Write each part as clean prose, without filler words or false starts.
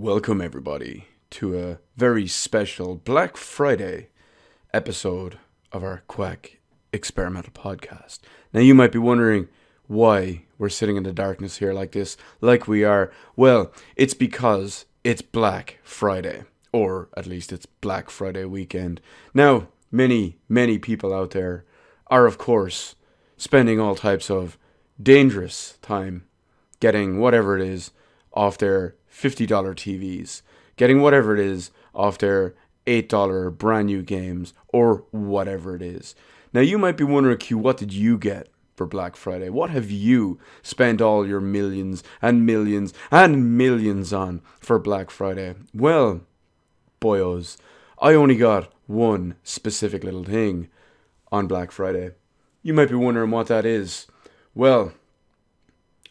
Welcome, everybody, to a very special Black Friday episode of our Quack experimental podcast. Now, you might be wondering why we're sitting in the darkness here like this, like we are. Well, it's because it's Black Friday, or at least it's Black Friday weekend. Now, many people out there are, of course, spending all types of dangerous time getting whatever it is off their $50 TVs, getting whatever it is off their $8 brand new games, or whatever it is. Now, you might be wondering, Q, what did you get for Black Friday? What have you spent all your millions and millions and millions on for Black Friday? Well, boyos, I only got one specific little thing on Black Friday. You might be wondering what that is. Well,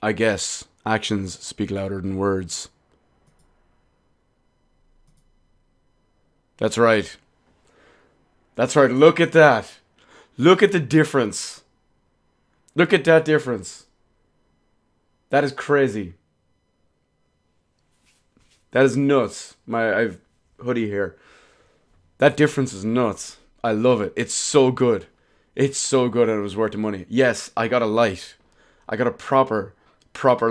I guess actions speak louder than words. That's right. That's right. Look at that. Look at the difference. Look at that difference. That is crazy. That is nuts. I've hoodie here. That difference is nuts. I love it. It's so good. It's so good and it was worth the money. Yes, I got a light. I got a proper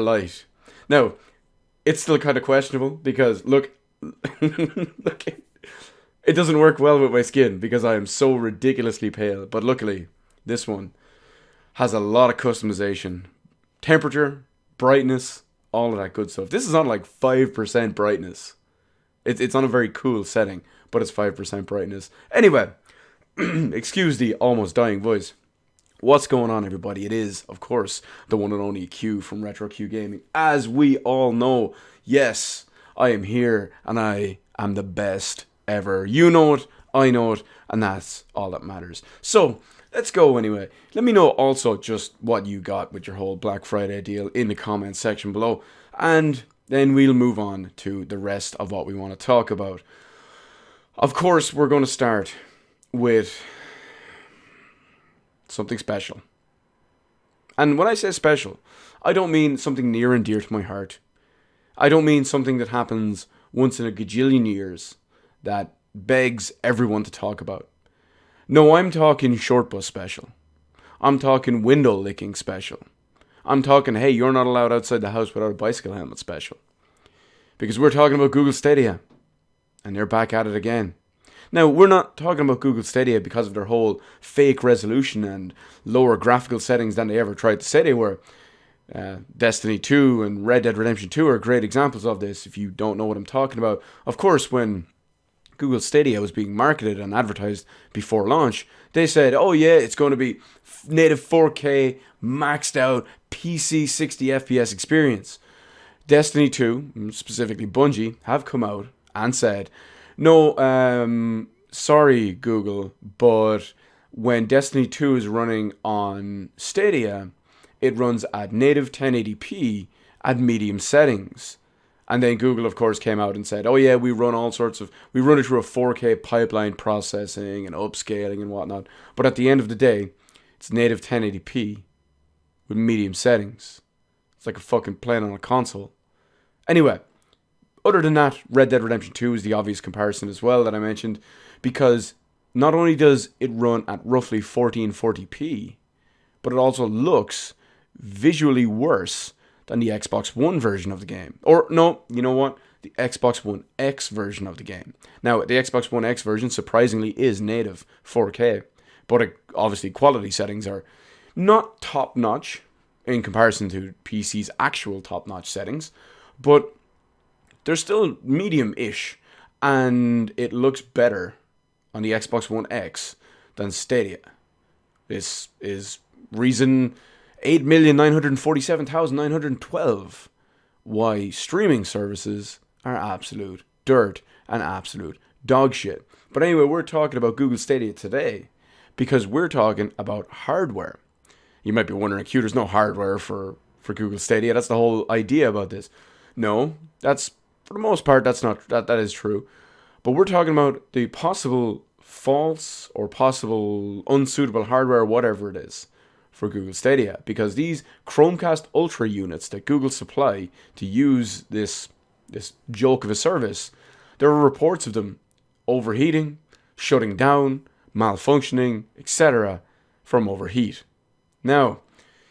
light. Now, it's still kind of questionable because look, look, it doesn't work well with my skin because I am so ridiculously pale. But luckily, this one has a lot of customization, temperature, brightness, all of that good stuff. This is on like 5% brightness. It's on a very cool setting, but it's 5% brightness. Anyway, excuse the almost dying voice. What's going on, everybody? It is, of course, the one and only Q from Retro Q Gaming. As we all know, yes, I am here and I am the best ever. You know it, I know it, and that's all that matters. So, let's go anyway. Let me know also just what you got with your whole Black Friday deal in the comments section below, and then we'll move on to the rest of what we want to talk about. Of course, we're going to start with something special. And when I say special, I don't mean something near and dear to my heart. I don't mean something that happens once in a gajillion years that begs everyone to talk about. No, I'm talking short bus special. I'm talking window licking special. I'm talking, hey, you're not allowed outside the house without a bicycle helmet special. Because we're talking about Google Stadia. And they're back at it again. Now, we're not talking about Google Stadia because of their whole fake resolution and lower graphical settings than they ever tried to say they were. Destiny 2 and Red Dead Redemption 2 are great examples of this if you don't know what I'm talking about. Of course, when Google Stadia was being marketed and advertised before launch, they said, oh yeah, it's going to be native 4K, maxed out, PC 60 FPS experience. Destiny 2, specifically Bungie, have come out and said, no, sorry Google, but when Destiny 2 is running on Stadia, it runs at native 1080p at medium settings. And then Google, of course, came out and said, oh yeah, we run it through a 4K pipeline processing and upscaling and whatnot. But at the end of the day, it's native 1080p with medium settings. It's like a fucking playing on a console. Anyway, other than that, Red Dead Redemption 2 is the obvious comparison as well that I mentioned, because not only does it run at roughly 1440p, but it also looks visually worse than the Xbox One version of the game. Or, no, you know what? The Xbox One X version of the game. Now, the Xbox One X version, surprisingly, is native 4K. But obviously, quality settings are not top-notch in comparison to PC's actual top-notch settings. But they're still medium-ish. And it looks better on the Xbox One X than Stadia. This is reason 8,947,912 why streaming services are absolute dirt and absolute dog shit. But anyway, we're talking about Google Stadia today because we're talking about hardware. You might be wondering, Q, there's no hardware for Google Stadia. That's the whole idea about this. No, that's, for the most part, that is true. But we're talking about the possible false or possible unsuitable hardware, whatever it is, for Google Stadia, because these Chromecast Ultra units that Google supply to use this this joke of a service, there are reports of them overheating, shutting down, malfunctioning, etc. from overheat. Now,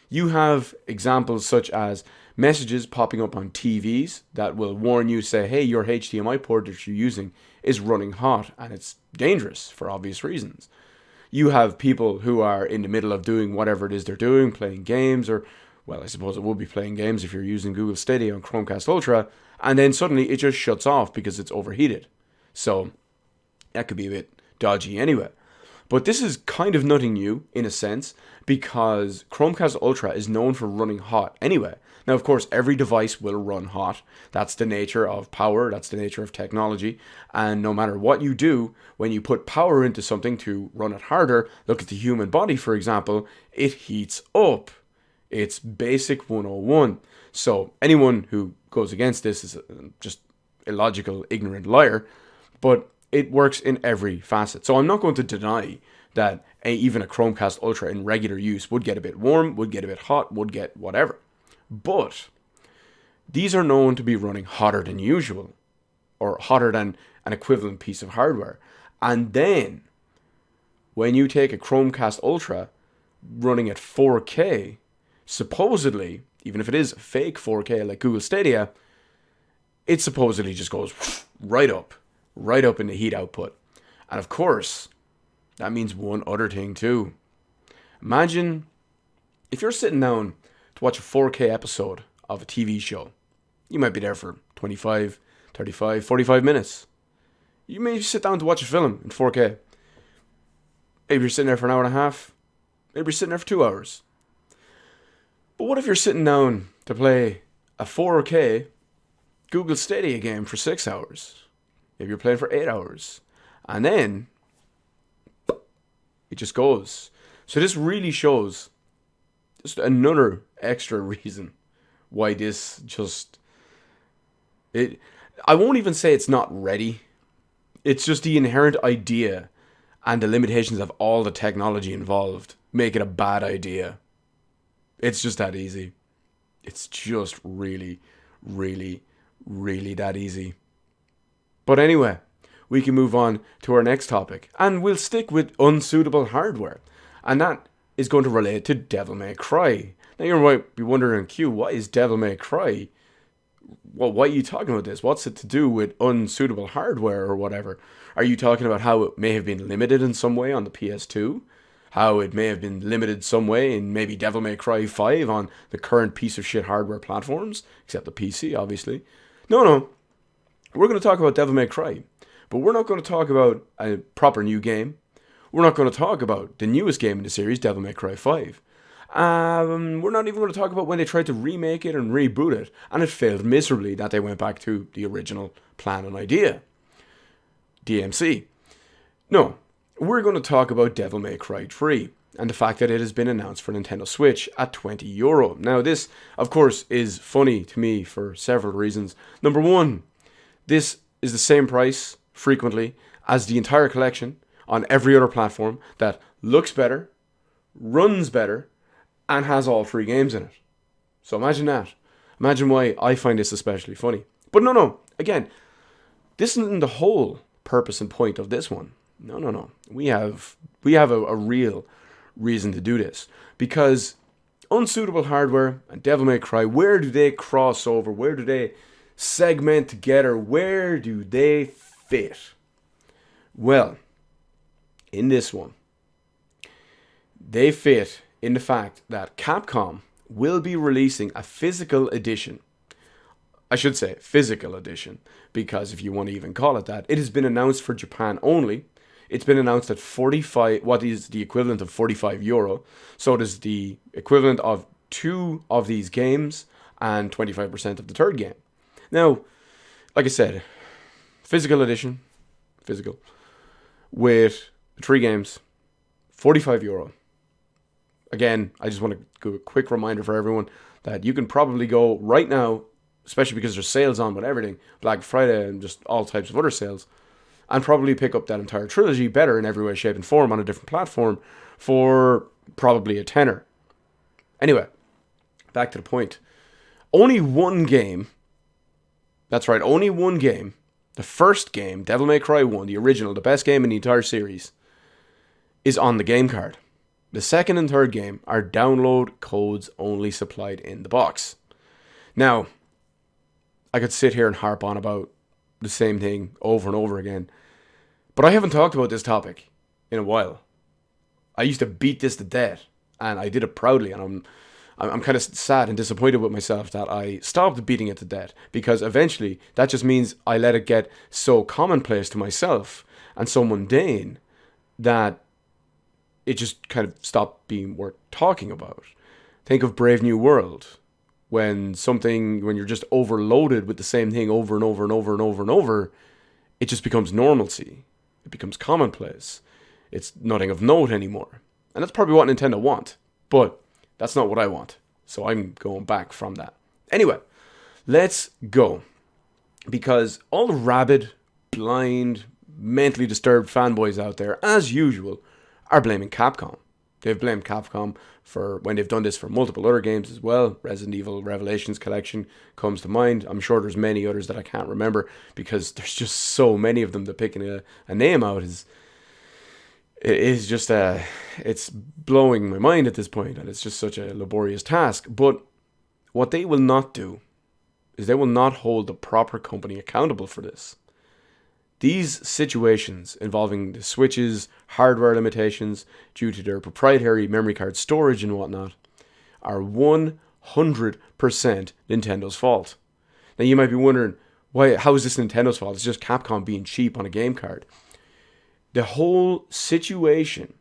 you have examples such as messages popping up on TVs that will warn you, say, hey, your HDMI port that you're using is running hot, and it's dangerous for obvious reasons. You have people who are in the middle of doing whatever it is they're doing, playing games, or, well, I suppose it will be playing games if you're using Google Stadia on Chromecast Ultra, and then suddenly it just shuts off because it's overheated. So that could be a bit dodgy anyway. But this is kind of nothing new in a sense, because Chromecast Ultra is known for running hot anyway. Now, of course, every device will run hot. That's the nature of power. That's the nature of technology. And no matter what you do, when you put power into something to run it harder, look at the human body, for example, it heats up. It's basic 101. So anyone who goes against this is just illogical, ignorant liar. But it works in every facet. So I'm not going to deny that even a Chromecast Ultra in regular use would get a bit warm, would get a bit hot, would get whatever. But these are known to be running hotter than usual, or hotter than an equivalent piece of hardware. And then, when you take a Chromecast Ultra running at 4K, supposedly, even if it is fake 4K like Google Stadia, it supposedly just goes right up in the heat output. And of course, that means one other thing too. Imagine if you're sitting down to watch a 4K episode of a TV show. You might be there for 25, 35, 45 minutes. You may sit down to watch a film in 4K. Maybe you're sitting there for an hour and a half. Maybe you're sitting there for 2 hours. But what if you're sitting down to play a 4K Google Stadia game for 6 hours? Maybe you're playing for 8 hours. And then it just goes. So this really shows just another extra reason why this just... I won't even say it's not ready. It's just the inherent idea and the limitations of all the technology involved make it a bad idea. It's just that easy. It's just really, really, really that easy. But anyway, we can move on to our next topic. And we'll stick with unsuitable hardware. And that is going to relate to Devil May Cry. Now you might be wondering, Q, why is Devil May Cry? Well, why are you talking about this? What's it to do with unsuitable hardware or whatever? Are you talking about how it may have been limited in some way on the PS2? How it may have been limited some way in maybe Devil May Cry 5 on the current piece of shit hardware platforms? Except the PC, obviously. No. We're going to talk about Devil May Cry. But we're not going to talk about a proper new game. We're not going to talk about the newest game in the series, Devil May Cry 5. We're not even going to talk about when they tried to remake it and reboot it, and it failed miserably that they went back to the original plan and idea. DMC. No, we're going to talk about Devil May Cry 3, and the fact that it has been announced for Nintendo Switch at €20. Now this, of course, is funny to me for several reasons. Number one, this is the same price, frequently, as the entire collection on every other platform that looks better, runs better, and has all 3 games in it. So imagine that. Imagine why I find this especially funny. But no. Again, this isn't the whole purpose and point of this one. No. We have a real reason to do this. Because unsuitable hardware and Devil May Cry, where do they cross over? Where do they segment together? Where do they fit? Well, in this one, they fit in the fact that Capcom will be releasing a physical edition. I should say physical edition, because if you want to even call it that, it has been announced for Japan only. It's been announced at 45, what is the equivalent of €45. So it is the equivalent of 2 of these games and 25% of the third game. Now, like I said, physical edition, with 3 games, €45. Again, I just want to give a quick reminder for everyone that you can probably go right now, especially because there's sales on with everything, Black Friday and just all types of other sales, and probably pick up that entire trilogy better in every way, shape, and form on a different platform for probably a tenner. Anyway, back to the point. Only one game That's right, only one game. The first game, Devil May Cry 1, the original, the best game in the entire series, is on the game card. The second and third game are download codes only supplied in the box. Now, I could sit here and harp on about the same thing over and over again, but I haven't talked about this topic in a while. I used to beat this to death, and I did it proudly, and I'm kind of sad and disappointed with myself that I stopped beating it to death, because eventually that just means I let it get so commonplace to myself and so mundane that it just kind of stopped being worth talking about. Think of Brave New World. When you're just overloaded with the same thing over and over and over and over and over, it just becomes normalcy. It becomes commonplace. It's nothing of note anymore. And that's probably what Nintendo want. But that's not what I want. So I'm going back from that. Anyway, let's go. Because all the rabid, blind, mentally disturbed fanboys out there, as usual, are blaming Capcom. They've blamed Capcom for when they've done this for multiple other games as well. Resident Evil Revelations Collection comes to mind. I'm sure there's many others that I can't remember because there's just so many of them that picking a name out is just it's blowing my mind at this point, and it's just such a laborious task. But what they will not do is they will not hold the proper company accountable for this. These situations involving the Switch's hardware limitations due to their proprietary memory card storage and whatnot are 100% Nintendo's fault. Now you might be wondering, how is this Nintendo's fault? It's just Capcom being cheap on a game card. The whole situation,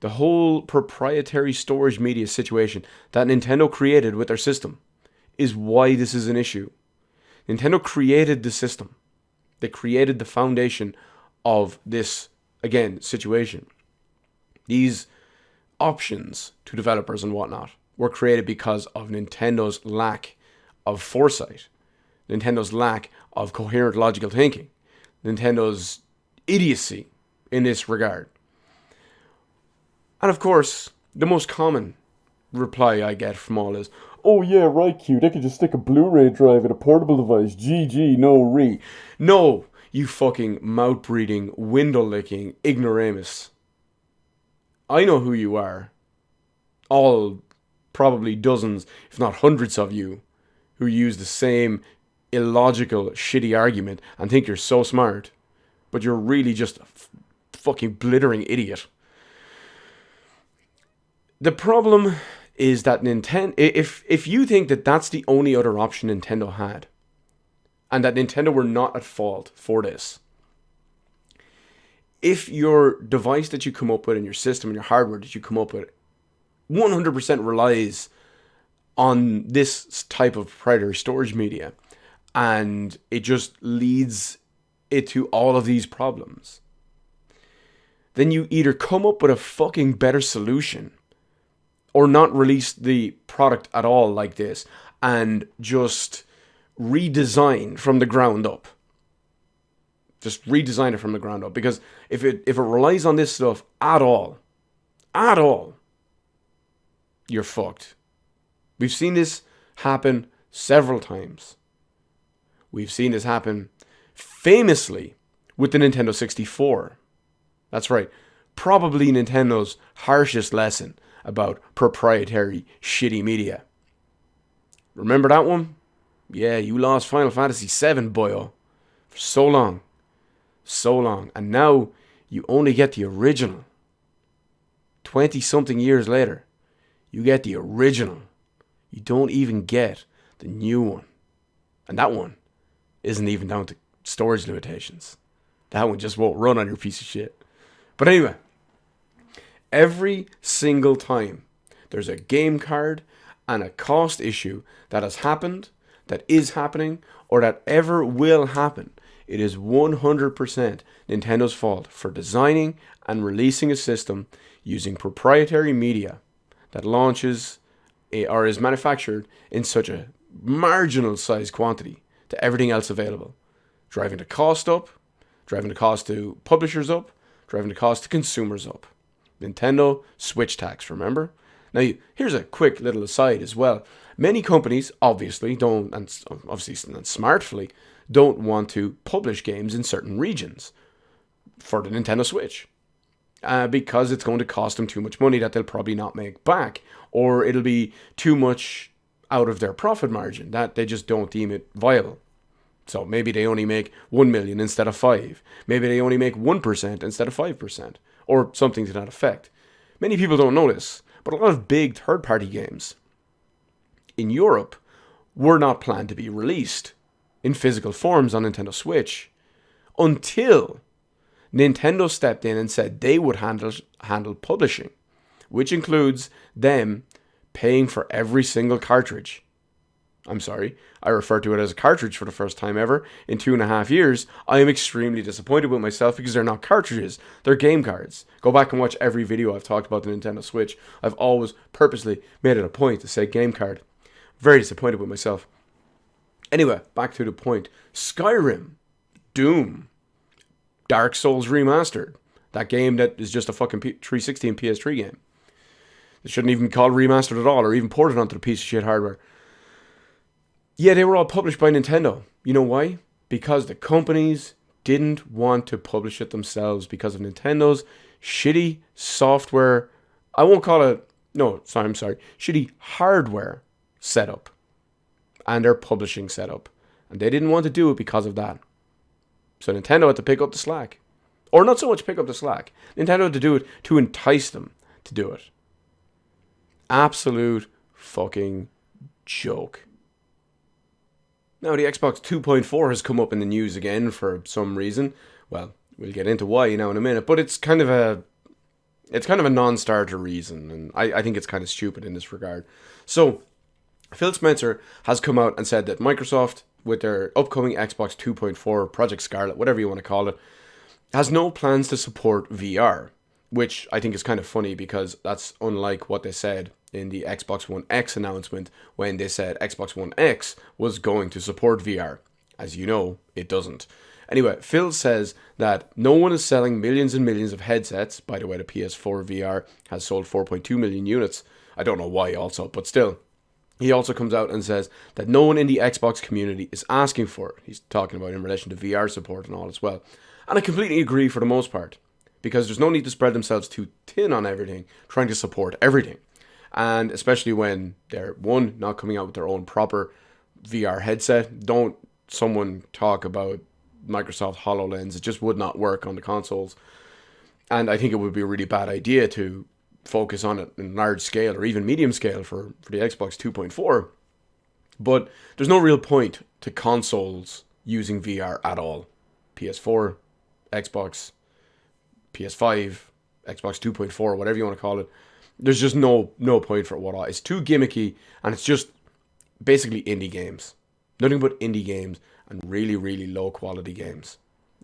the whole proprietary storage media situation that Nintendo created with their system is why this is an issue. Nintendo created the system. They created the foundation of this, again, situation. These options to developers and whatnot were created because of Nintendo's lack of foresight, Nintendo's lack of coherent logical thinking, Nintendo's idiocy in this regard. And of course, the most common reply I get from all is, oh yeah, right, Q, they could just stick a Blu-ray drive in a portable device. GG, no re. No, you fucking mouth-breathing, window-licking ignoramus. I know who you are. All probably dozens, if not hundreds of you, who use the same illogical, shitty argument and think you're so smart, but you're really just a fucking blithering idiot. The problem is that Nintendo, if you think that that's the only other option Nintendo had, and that Nintendo were not at fault for this, if your device that you come up with and your system and your hardware that you come up with 100% relies on this type of proprietary storage media, and it just leads it to all of these problems, then you either come up with a fucking better solution or not release the product at all like this and just redesign from the ground up. Just redesign it from the ground up. Because if it relies on this stuff at all, you're fucked. We've seen this happen several times. We've seen this happen famously with the Nintendo 64. That's right. Probably Nintendo's harshest lesson about proprietary shitty media. Remember that one? Yeah, you lost Final Fantasy VII, boyo. For so long. So long. And now you only get the original. 20-something years later, you get the original. You don't even get the new one. And that one isn't even down to storage limitations. That one just won't run on your piece of shit. But anyway, every single time there's a game card and a cost issue that has happened, that is happening, or that ever will happen, it is 100% Nintendo's fault for designing and releasing a system using proprietary media that launches or is manufactured in such a marginal size quantity to everything else available, driving the cost up, driving the cost to publishers up, driving the cost to consumers up. Nintendo Switch tax, remember? Now, here's a quick little aside as well. Many companies obviously don't, and obviously and smartly, don't want to publish games in certain regions for the Nintendo Switch. Because it's going to cost them too much money that they'll probably not make back, or it'll be too much out of their profit margin that they just don't deem it viable. So maybe they only make 1 million instead of 5. Maybe they only make 1% instead of 5%, or something to that effect. Many people don't know this, but a lot of big third-party games in Europe were not planned to be released in physical forms on Nintendo Switch until Nintendo stepped in and said they would handle publishing, which includes them paying for every single cartridge. I'm sorry, I refer to it as a cartridge for the first time ever in 2.5 years. I am extremely disappointed with myself because they're not cartridges, they're game cards. Go back and watch every video I've talked about the Nintendo Switch. I've always purposely made it a point to say game card. Very disappointed with myself. Anyway, back to the point. Skyrim, Doom, Dark Souls Remastered. That game that is just a fucking 360 and PS3 game. It shouldn't even be called remastered at all, or even ported onto the piece of shit hardware. Yeah, they were all published by Nintendo. You know why? Because the companies didn't want to publish it themselves because of Nintendo's shitty software. I won't call it... No, sorry, I'm sorry. Shitty hardware setup. And their publishing setup. And they didn't want to do it because of that. So Nintendo had to pick up the slack. Or not so much pick up the slack. Nintendo had to do it to entice them to do it. Absolute fucking joke. Now the Xbox 2.4 has come up in the news again for some reason. Well, we'll get into why now in a minute, but it's kind of a non-starter reason, and I think it's kind of stupid in this regard. So Phil Spencer has come out and said that Microsoft, with their upcoming Xbox 2.4, Project Scarlet, whatever you want to call it, has no plans to support VR, which I think is kind of funny because that's unlike what they said in the Xbox One X announcement when they said Xbox One X was going to support VR. As you know, it doesn't. Anyway, Phil says that no one is selling millions and millions of headsets. By the way, the PS4 VR has sold 4.2 million units. I don't know why also, but still. He also comes out and says that no one in the Xbox community is asking for it. He's talking about in relation to VR support and all as well. And I completely agree for the most part. Because there's no need to spread themselves too thin on everything, trying to support everything. And especially when they're, one, not coming out with their own proper VR headset. Don't someone talk about Microsoft HoloLens. It just would not work on the consoles. And I think it would be a really bad idea to focus on it in large scale or even medium scale for the Xbox 2.4. But there's no real point to consoles using VR at all. PS4, Xbox, PS5, Xbox 2.4, whatever you want to call it. There's just no point for it at all. It's too gimmicky, and it's just basically indie games. Nothing but indie games and really, really low quality games.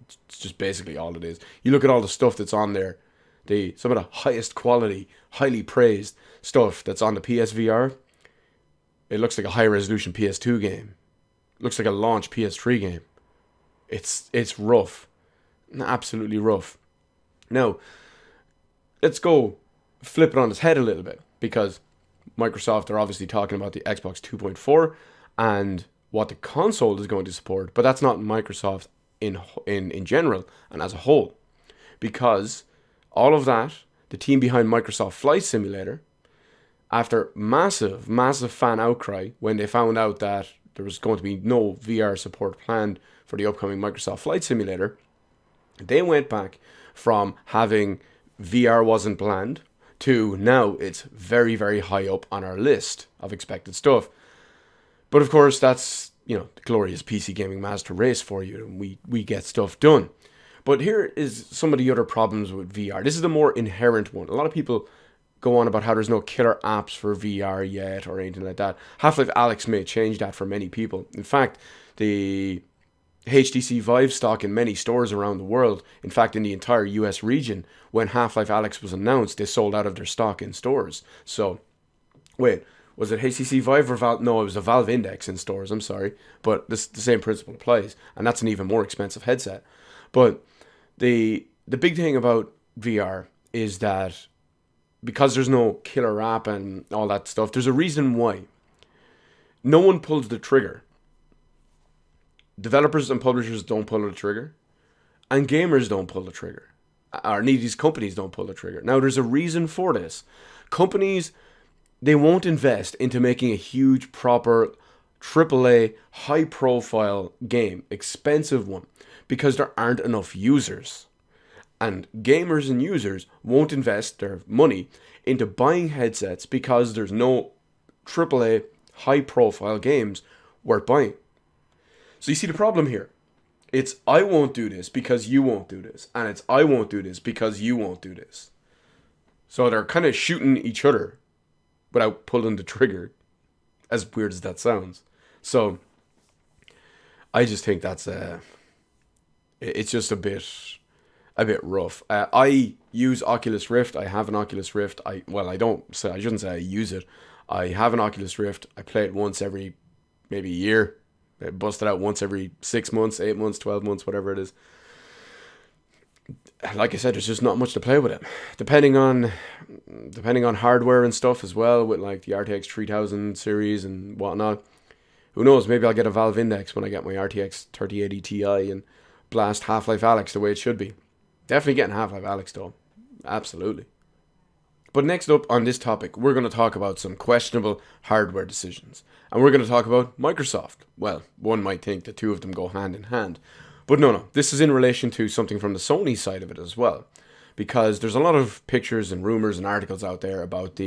It's just basically all it is. You look at all the stuff that's on there, some of the highest quality, highly praised stuff that's on the PSVR. It looks like a high resolution PS2 game. It looks like a launch PS3 game. It's rough. Absolutely rough. Now, let's go flip it on its head a little bit, because Microsoft are obviously talking about the Xbox 2.4 and what the console is going to support, but that's not Microsoft in general and as a whole, because all of that, the team behind Microsoft Flight Simulator, after massive fan outcry when they found out that there was going to be no VR support planned for the upcoming Microsoft Flight Simulator, they went back from having VR wasn't planned to now it's very, very high up on our list of expected stuff. But of course, that's, the glorious PC gaming master race for you, and we get stuff done. But here is some of the other problems with VR. This is the more inherent one. A lot of people go on about how there's no killer apps for VR yet or anything like that. Half-Life Alyx may change that for many people. In fact, the HTC Vive stock in many stores around the world, in fact in the entire US region, when Half-Life Alyx was announced, they sold out of their stock in stores. So, wait, was it HTC Vive or Valve? No, it was a Valve Index in stores, I'm sorry. But the same principle applies, and that's an even more expensive headset. But the big thing about VR is that because there's no killer app and all that stuff, there's a reason why. No one pulls the trigger. Developers and publishers don't pull the trigger, and gamers don't pull the trigger. Or these companies don't pull the trigger. Now, there's a reason for this. Companies, they won't invest into making a huge, proper, AAA, high-profile game, expensive one, because there aren't enough users. And gamers and users won't invest their money into buying headsets because there's no AAA, high-profile games worth buying. So you see the problem here. It's I won't do this because you won't do this. And it's I won't do this because you won't do this. So they're kind of shooting each other without pulling the trigger. As weird as that sounds. So I just think that's it's just a bit rough. I use Oculus Rift. I have an Oculus Rift. I shouldn't say I use it. I have an Oculus Rift. I play it once every maybe a year. I bust it out once every 6 months, 8 months, 12 months, whatever it is. Like I said, there's just not much to play with it. Depending on hardware and stuff as well, with like the RTX 3000 series and whatnot. Who knows, maybe I'll get a Valve Index when I get my RTX 3080 Ti and blast Half-Life Alyx the way it should be. Definitely getting Half-Life Alyx though. Absolutely. But next up on this topic, we're going to talk about some questionable hardware decisions. And we're going to talk about Microsoft. Well, one might think the two of them go hand in hand. But no. This is in relation to something from the Sony side of it as well. Because there's a lot of pictures and rumors and articles out there about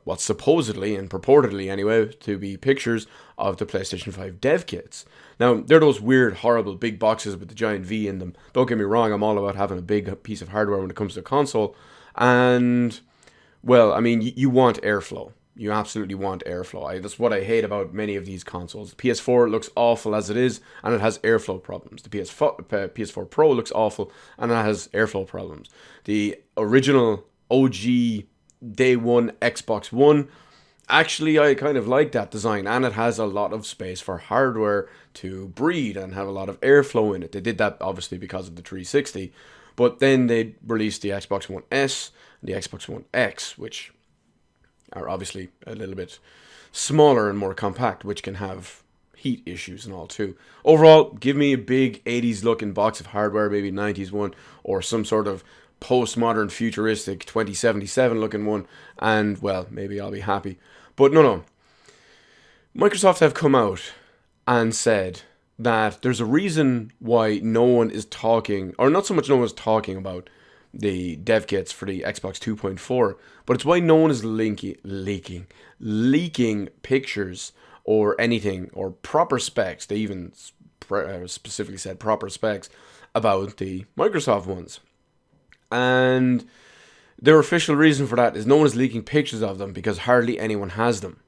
what's supposedly and purportedly anyway to be pictures of the PlayStation 5 dev kits. Now, they're those weird, horrible big boxes with the giant V in them. Don't get me wrong, I'm all about having a big piece of hardware when it comes to a console. And, well, I mean, you want airflow. You absolutely want airflow. That's what I hate about many of these consoles. The PS4 looks awful as it is, and it has airflow problems. The PS4 Pro looks awful, and it has airflow problems. The original OG Day 1 Xbox One, actually I kind of like that design, and it has a lot of space for hardware to breathe and have a lot of airflow in it. They did that obviously because of the 360, but then they released the Xbox One S and the Xbox One X, which are obviously a little bit smaller and more compact, which can have heat issues and all too. Overall, give me a big 80s looking box of hardware, maybe 90s one, or some sort of postmodern futuristic 2077 looking one, and well, maybe I'll be happy. But no. Microsoft have come out and said that there's a reason why no one is talking, or not so much no one is talking about the dev kits for the Xbox 2.4, but it's why no one is leaking pictures or anything, or proper specs. They even specifically said proper specs about the Microsoft ones. And their official reason for that is no one is leaking pictures of them because hardly anyone has them.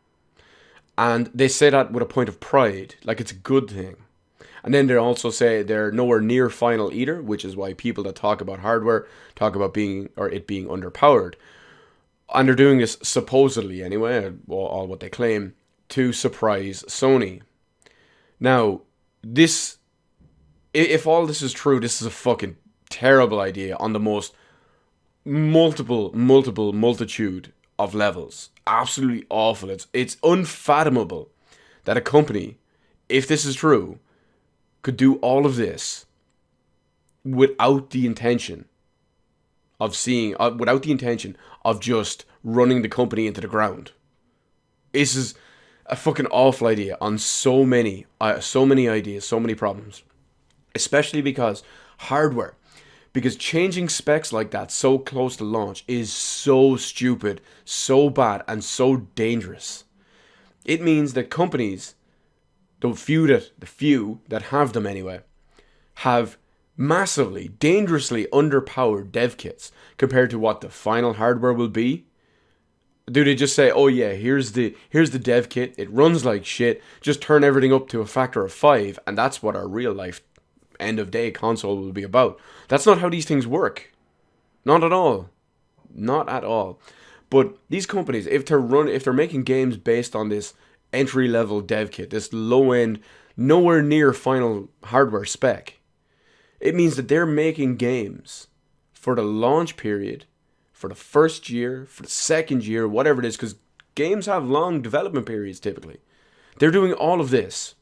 And they say that with a point of pride, like it's a good thing. And then they also say they're nowhere near final either, which is why people that talk about hardware talk about it being underpowered. And they're doing this supposedly anyway, all what they claim, to surprise Sony. Now, if all this is true, this is a fucking terrible idea on the most multitude of levels. Absolutely awful. It's unfathomable that a company, if this is true, could do all of this without the intention of just running the company into the ground. This is a fucking awful idea on so many ideas, so many problems. Especially because changing specs like that so close to launch is so stupid, so bad, and so dangerous. It means that companies, the few that have them anyway, have massively, dangerously underpowered dev kits compared to what the final hardware will be. Do they just say, oh yeah, here's the dev kit, it runs like shit, just turn everything up to a factor of 5, and that's what our real life end of day console will be about? That's not how these things work. Not at all. Not at all. But these companies, if they're making games based on this entry level dev kit, this low end, nowhere near final hardware spec, it means that they're making games for the launch period, for the first year, for the second year, whatever it is, because games have long development periods typically. They're doing all of this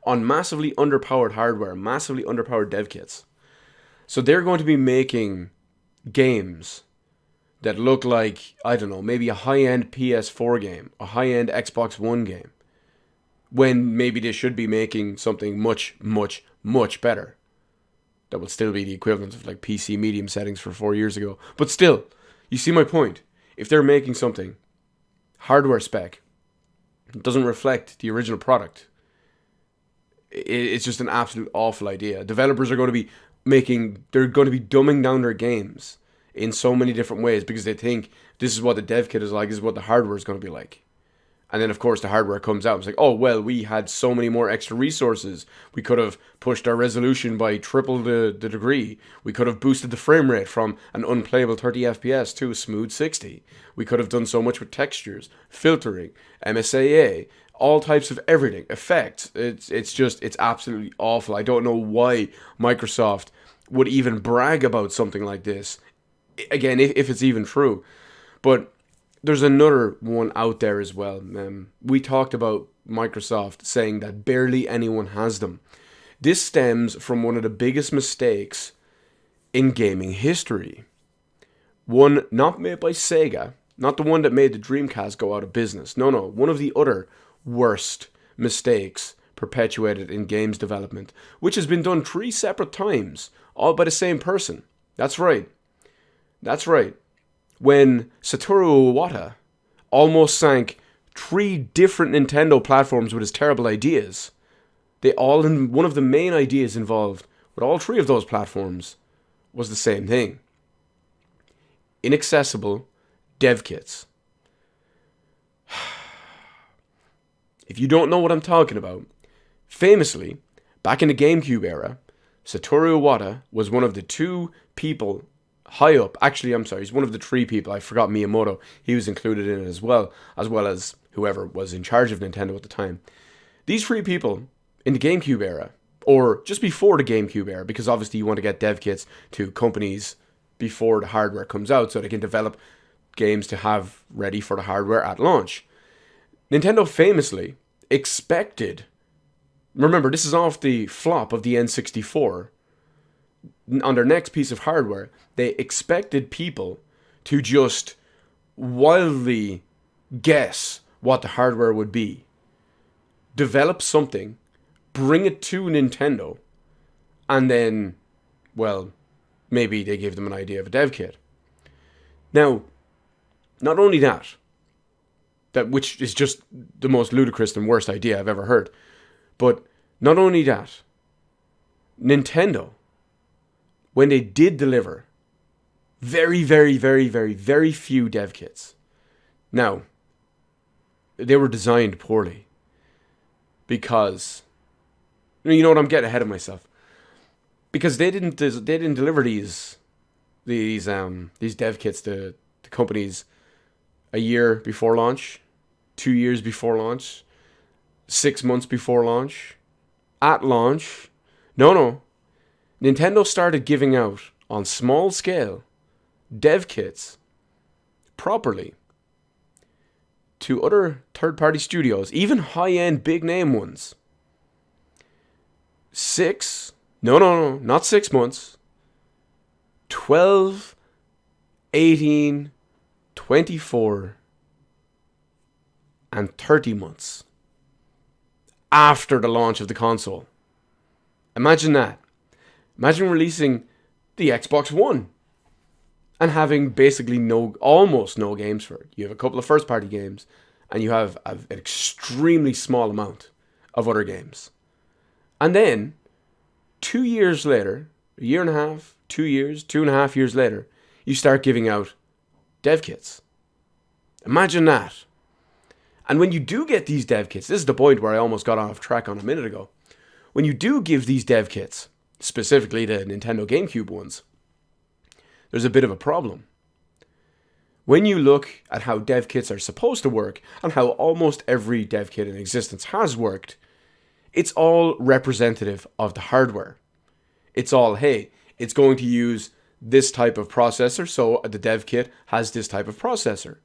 on massively underpowered hardware, massively underpowered dev kits. So they're going to be making games that look like, I don't know, maybe a high-end PS4 game, a high-end Xbox One game, when maybe they should be making something much, much, much better. That would still be the equivalent of like PC medium settings for 4 years ago. But still, you see my point. If they're making something, hardware spec, it doesn't reflect the original product, it's just an absolute awful idea. Developers are going to be they're going to be dumbing down their games in so many different ways because they think this is what the dev kit is like, this is what the hardware is going to be like. And then, of course, the hardware comes out. It's like, oh, well, we had so many more extra resources. We could have pushed our resolution by triple the degree. We could have boosted the frame rate from an unplayable 30 FPS to a smooth 60. We could have done so much with textures, filtering, MSAA, all types of everything, effects. It's absolutely awful. I don't know why Microsoft would even brag about something like this. Again, if it's even true. But there's another one out there as well. We talked about Microsoft saying that barely anyone has them. This stems from one of the biggest mistakes in gaming history. One not made by Sega, not the one that made the Dreamcast go out of business. No, one of the other worst mistakes perpetuated in games development, which has been done 3 separate times, all by the same person. That's right. When Satoru Iwata almost sank 3 different Nintendo platforms with his terrible ideas, one of the main ideas involved with all 3 of those platforms was the same thing. Inaccessible dev kits. If you don't know what I'm talking about, famously, back in the GameCube era, Satoru Iwata was one of the 2 people high up. Actually, I'm sorry, he's one of the 3 people. I forgot Miyamoto. He was included in it as well as whoever was in charge of Nintendo at the time. These 3 people in the GameCube era, or just before the GameCube era, because obviously you want to get dev kits to companies before the hardware comes out so they can develop games to have ready for the hardware at launch. Nintendo famously expected, remember this is off the flop of the N64, on their next piece of hardware, they expected people to just wildly guess what the hardware would be, develop something, bring it to Nintendo, and then, well, maybe they gave them an idea of a dev kit. Now, not only that, which is just the most ludicrous and worst idea I've ever heard, but not only that, Nintendo, when they did deliver very, very, very, very, very few dev kits. Now, they were designed poorly because, you know what, I'm getting ahead of myself. Because they didn't deliver these dev kits to companies a year before launch, 2 years before launch, 6 months before launch, at launch. No. Nintendo started giving out, on small scale, dev kits properly to other third-party studios, even high-end big-name ones. Not 6 months. 12, 18, 24, and 30 months after the launch of the console. Imagine that. Imagine releasing the Xbox One and having basically almost no games for it. You have a couple of first-party games, and you have an extremely small amount of other games. And then, 2 years later, a year and a half, 2 years, 2.5 years later, you start giving out dev kits. Imagine that. And when you do get these dev kits, this is the point where I almost got off track on a minute ago. When you do give these dev kits, specifically the Nintendo GameCube ones, there's a bit of a problem. When you look at how dev kits are supposed to work, and how almost every dev kit in existence has worked, it's all representative of the hardware. It's all, hey, it's going to use this type of processor, so the dev kit has this type of processor.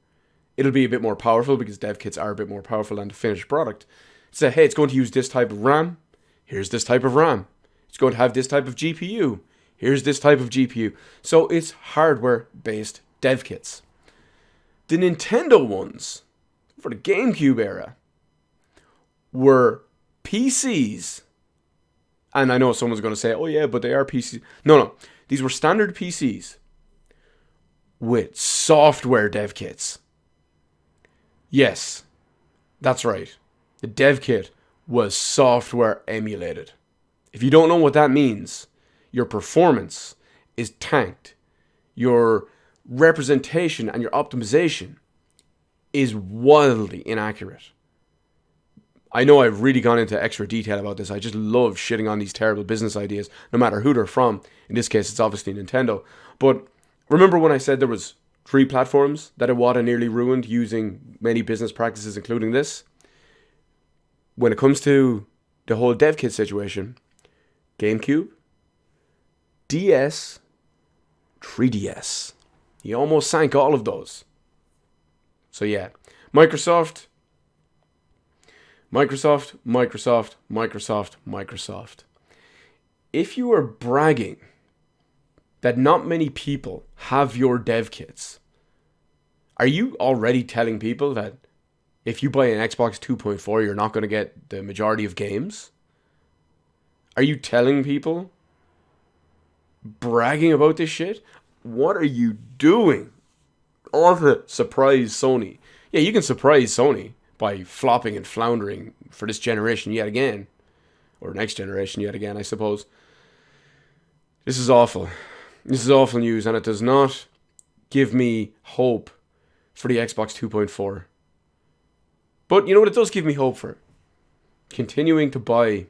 it'll be a bit more powerful because dev kits are a bit more powerful than the finished product. Say, hey, it's going to use this type of RAM. Here's this type of RAM. It's going to have this type of GPU. Here's this type of GPU. So it's hardware-based dev kits. The Nintendo ones for the GameCube era were PCs. And I know someone's going to say, oh yeah, but they are PCs. No. These were standard PCs with software dev kits. Yes, that's right. The dev kit was software emulated. If you don't know what that means, your performance is tanked. Your representation and your optimization is wildly inaccurate. I know I've really gone into extra detail about this. I just love shitting on these terrible business ideas, no matter who they're from. In this case, it's obviously Nintendo. But remember when I said there was 3 platforms that Iwata nearly ruined using many business practices, including this? When it comes to the whole dev kit situation, GameCube, DS, 3DS. He almost sank all of those. So yeah, Microsoft. If you are bragging that not many people have your dev kits, are you already telling people that if you buy an Xbox 2.4, you're not going to get the majority of games? Are you telling people, bragging about this shit? What are you doing? Or to surprise Sony. Yeah, you can surprise Sony by flopping and floundering for this generation yet again. Or next generation yet again, I suppose. This is awful. This is awful news, and it does not give me hope for the Xbox 2.4. But you know what it does give me hope for? Continuing to buy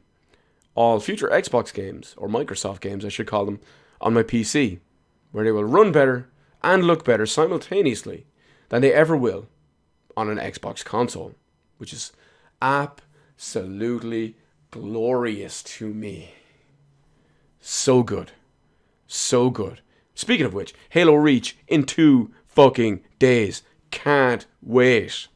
all future Xbox games, or Microsoft games I should call them, on my PC, where they will run better and look better simultaneously than they ever will on an Xbox console, which is absolutely glorious to me. So good. So good. Speaking of which, Halo Reach in 2 fucking days. Can't wait.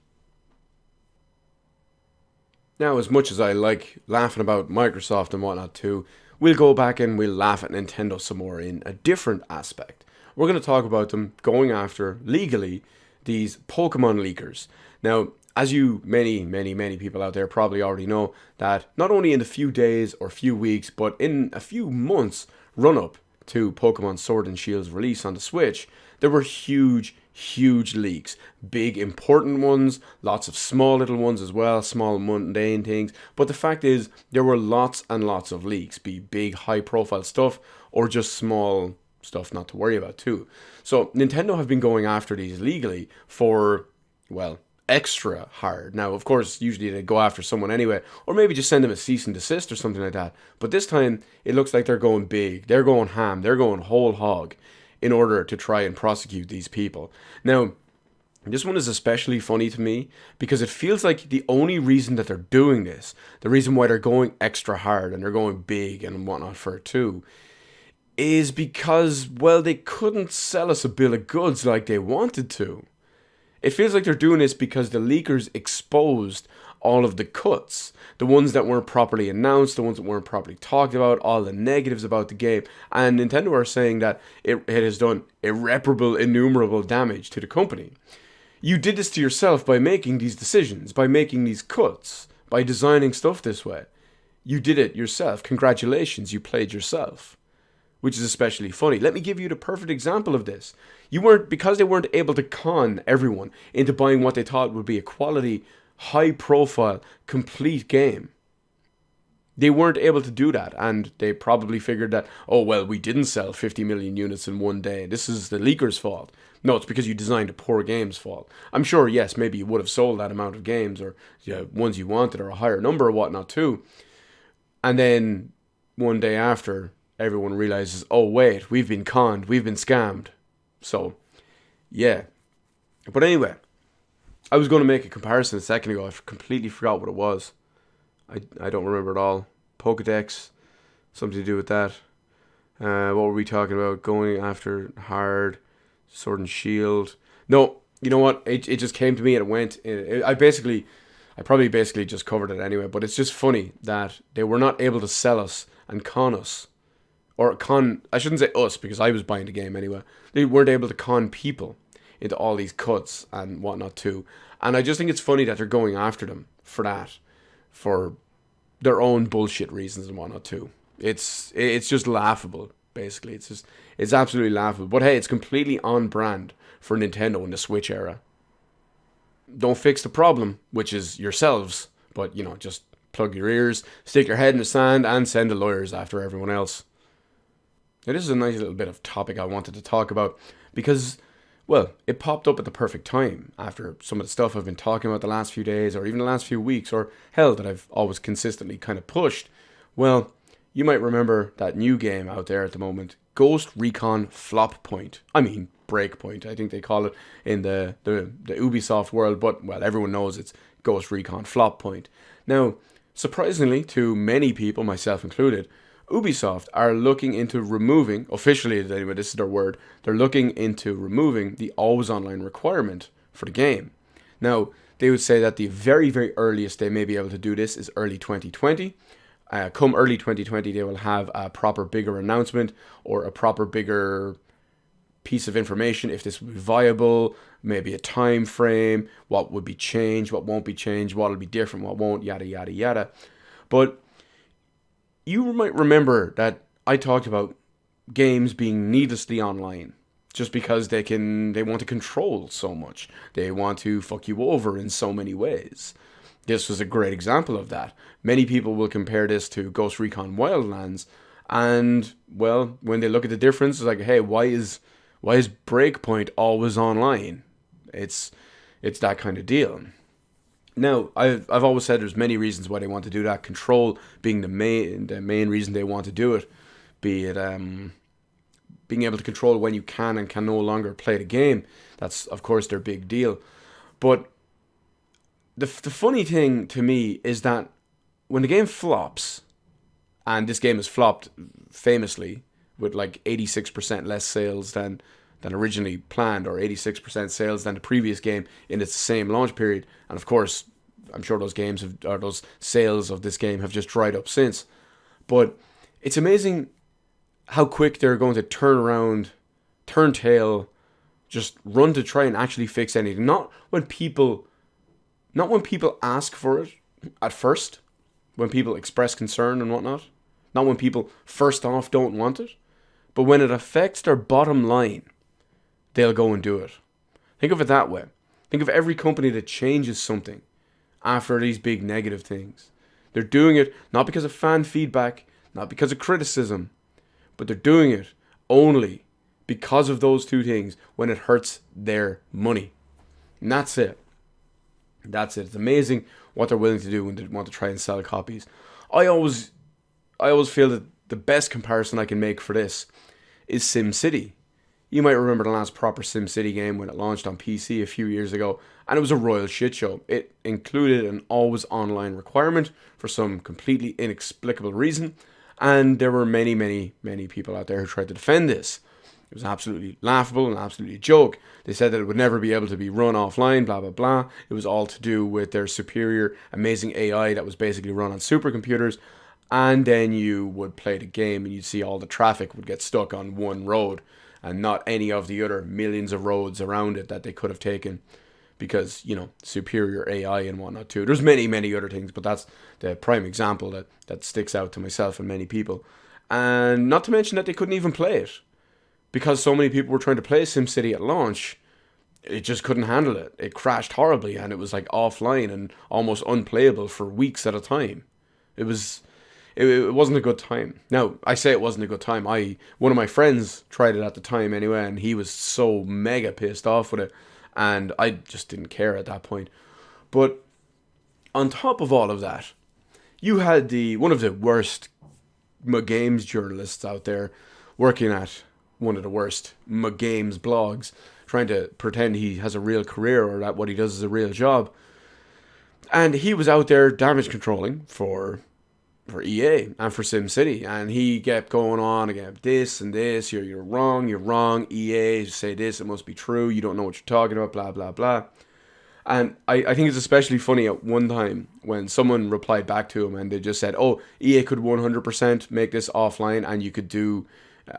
Now, as much as I like laughing about Microsoft and whatnot too, we'll go back and we'll laugh at Nintendo some more in a different aspect. We're going to talk about them going after, legally, these Pokemon leakers. Now, as you many people out there probably already know, that not only in the few days or few weeks, but in a few months run up to Pokemon Sword and Shield's release on the Switch, there were huge leaks. Big important ones, lots of small little ones as well, small mundane things. But the fact is, there were lots and lots of leaks, be big high profile stuff or just small stuff not to worry about too. So Nintendo have been going after these legally for, well, extra hard. Now, of course, usually they go after someone anyway, or maybe just send them a cease and desist or something like that. But this time, it looks like they're going big. They're going ham. They're going whole hog in order to try and prosecute these people. Now, this one is especially funny to me because it feels like the only reason that they're doing this, the reason why they're going extra hard and they're going big and whatnot for it too, is because, well, they couldn't sell us a bill of goods like they wanted to. It feels like they're doing this because the leakers exposed all of the cuts, the ones that weren't properly announced, the ones that weren't properly talked about, all the negatives about the game. And Nintendo are saying that it has done irreparable, innumerable damage to the company. You did this to yourself by making these decisions, by making these cuts, by designing stuff this way. You did it yourself. Congratulations, you played yourself. Which is especially funny. Let me give you the perfect example of this. Because they weren't able to con everyone into buying what they thought would be a quality, high-profile, complete game. They weren't able to do that, and they probably figured that, oh, well, we didn't sell 50 million units in one day. This is the leaker's fault. No, it's because you designed a poor game's fault. I'm sure, yes, maybe you would have sold that amount of games, or ones you wanted, or a higher number or whatnot too. And then, one day after, everyone realizes, oh, wait, we've been conned, we've been scammed. So, yeah. But anyway, I was going to make a comparison a second ago. I completely forgot what it was. I don't remember at all. Pokedex, something to do with that. What were we talking about? Going after hard, Sword and Shield. No, You know what? It just came to me and it went. I probably basically just covered it anyway. But it's just funny that they were not able to sell us and con us, or con. I shouldn't say us because I was buying the game anyway. They weren't able to con people into all these cuts and whatnot too. And I just think it's funny that they're going after them for that, for their own bullshit reasons and whatnot too. It's just laughable. Basically, it's absolutely laughable. But hey, it's completely on brand for Nintendo in the Switch era. Don't fix the problem, which is yourselves, but just plug your ears, stick your head in the sand, and send the lawyers after everyone else. Now, this is a nice little bit of topic I wanted to talk about because, well, it popped up at the perfect time after some of the stuff I've been talking about the last few days, or even the last few weeks, or hell, that I've always consistently kind of pushed. Well, you might remember that new game out there at the moment, Ghost Recon Flop Point. I mean, Breakpoint, I think they call it in the Ubisoft world, but, well, everyone knows it's Ghost Recon Flop Point. Now, surprisingly to many people, myself included, Ubisoft are looking into removing, officially anyway, this is their word, they're looking into removing the always online requirement for the game. Now, they would say that the very, very earliest they may be able to do this is early 2020. Come early 2020, they will have a proper bigger announcement or a proper bigger piece of information if this will be viable, maybe a time frame, what would be changed, what won't be changed, what will be different, what won't, yada, yada, yada. But you might remember that I talked about games being needlessly online just because they want to control so much. They want to fuck you over in so many ways. This was a great example of that. Many people will compare this to Ghost Recon Wildlands, and, well, when they look at the difference, it's like, hey, why is Breakpoint always online? It's that kind of deal. Now, I've always said there's many reasons why they want to do that. Control being the main reason they want to do it. Be it being able to control when you can and can no longer play the game. That's, of course, their big deal. But the funny thing to me is that when the game flops, and this game has flopped famously with like 86% less sales than originally planned, or 86% sales than the previous game in its same launch period. And of course, I'm sure those sales of this game have just dried up since. But it's amazing how quick they're going to turn tail, just run to try and actually fix anything. Not when people ask for it at first, when people express concern and whatnot. Not when people first off don't want it, but when it affects their bottom line, they'll go and do it. Think of it that way. Think of every company that changes something after these big negative things. They're doing it not because of fan feedback, not because of criticism, but they're doing it only because of those two things when it hurts their money. And that's it. That's it. It's amazing what they're willing to do when they want to try and sell copies. I always feel that the best comparison I can make for this is SimCity. You might remember the last proper SimCity game when it launched on PC a few years ago, and it was a royal shit show. It included an always online requirement for some completely inexplicable reason, and there were many, many, many people out there who tried to defend this. It was absolutely laughable and absolutely a joke. They said that it would never be able to be run offline, blah, blah, blah. It was all to do with their superior, amazing AI that was basically run on supercomputers. And then you would play the game and you'd see all the traffic would get stuck on one road and not any of the other millions of roads around it that they could have taken because, superior AI and whatnot too. There's many, many other things, but that's the prime example that sticks out to myself and many people. And not to mention that they couldn't even play it. Because so many people were trying to play SimCity at launch, it just couldn't handle it. It crashed horribly and it was like offline and almost unplayable for weeks at a time. It wasn't a good time. Now, I say it wasn't a good time. One of my friends tried it at the time anyway, and he was so mega pissed off with it, and I just didn't care at that point. But on top of all of that, you had one of the worst games journalists out there working at one of the worst games blogs, trying to pretend he has a real career or that what he does is a real job. And he was out there damage controlling for for EA and for SimCity, and he kept going on again, this and this, you're wrong, EA say this, it must be true, you don't know what you're talking about, blah blah blah. And I think it's especially funny at one time when someone replied back to him and they just said, oh, EA could 100% make this offline and you could do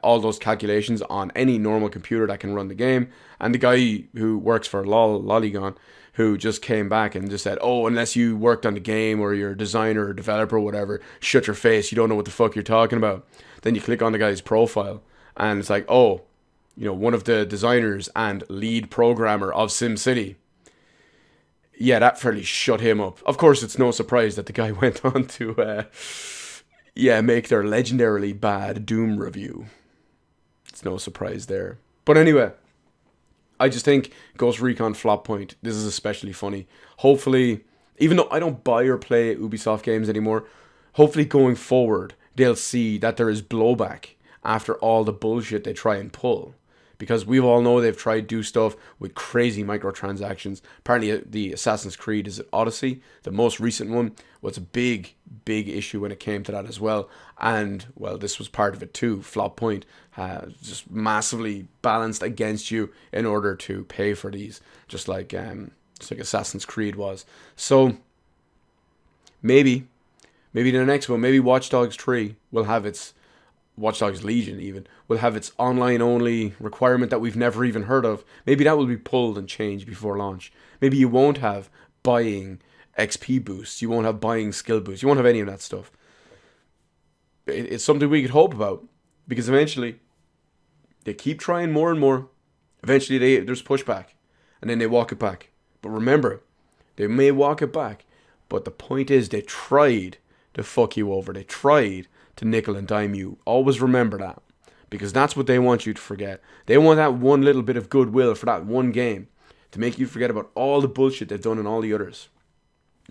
all those calculations on any normal computer that can run the game. And the guy who works for Lollygon, who just came back and just said, oh, unless you worked on the game or you're a designer or developer or whatever, shut your face, you don't know what the fuck you're talking about. Then you click on the guy's profile and it's like, oh, one of the designers and lead programmer of SimCity. Yeah, that fairly shut him up. Of course, it's no surprise that the guy went on to, make their legendarily bad Doom review. It's no surprise there. But anyway, I just think Ghost Recon Flop Point, this is especially funny. Hopefully, even though I don't buy or play Ubisoft games anymore, hopefully going forward, they'll see that there is blowback after all the bullshit they try and pull. Because we all know they've tried to do stuff with crazy microtransactions. Apparently the Assassin's Creed is Odyssey, the most recent one, was a big issue when it came to that as well. And, well, this was part of it too. Flop Point just massively balanced against you in order to pay for these, just like Assassin's Creed was. So, maybe the next one, maybe Watch Dogs 3 will have its... Watch Dogs Legion even, will have its online-only requirement that we've never even heard of. Maybe that will be pulled and changed before launch. Maybe you won't have buying XP boosts. You won't have buying skill boosts. You won't have any of that stuff. It's something we could hope about. Because eventually, they keep trying more and more. Eventually, there's pushback. And then they walk it back. But remember, they may walk it back. But the point is, they tried to fuck you over. They tried to nickel and dime you. Always remember that, because that's what they want you to forget. They want that one little bit of goodwill for that one game to make you forget about all the bullshit they've done in all the others,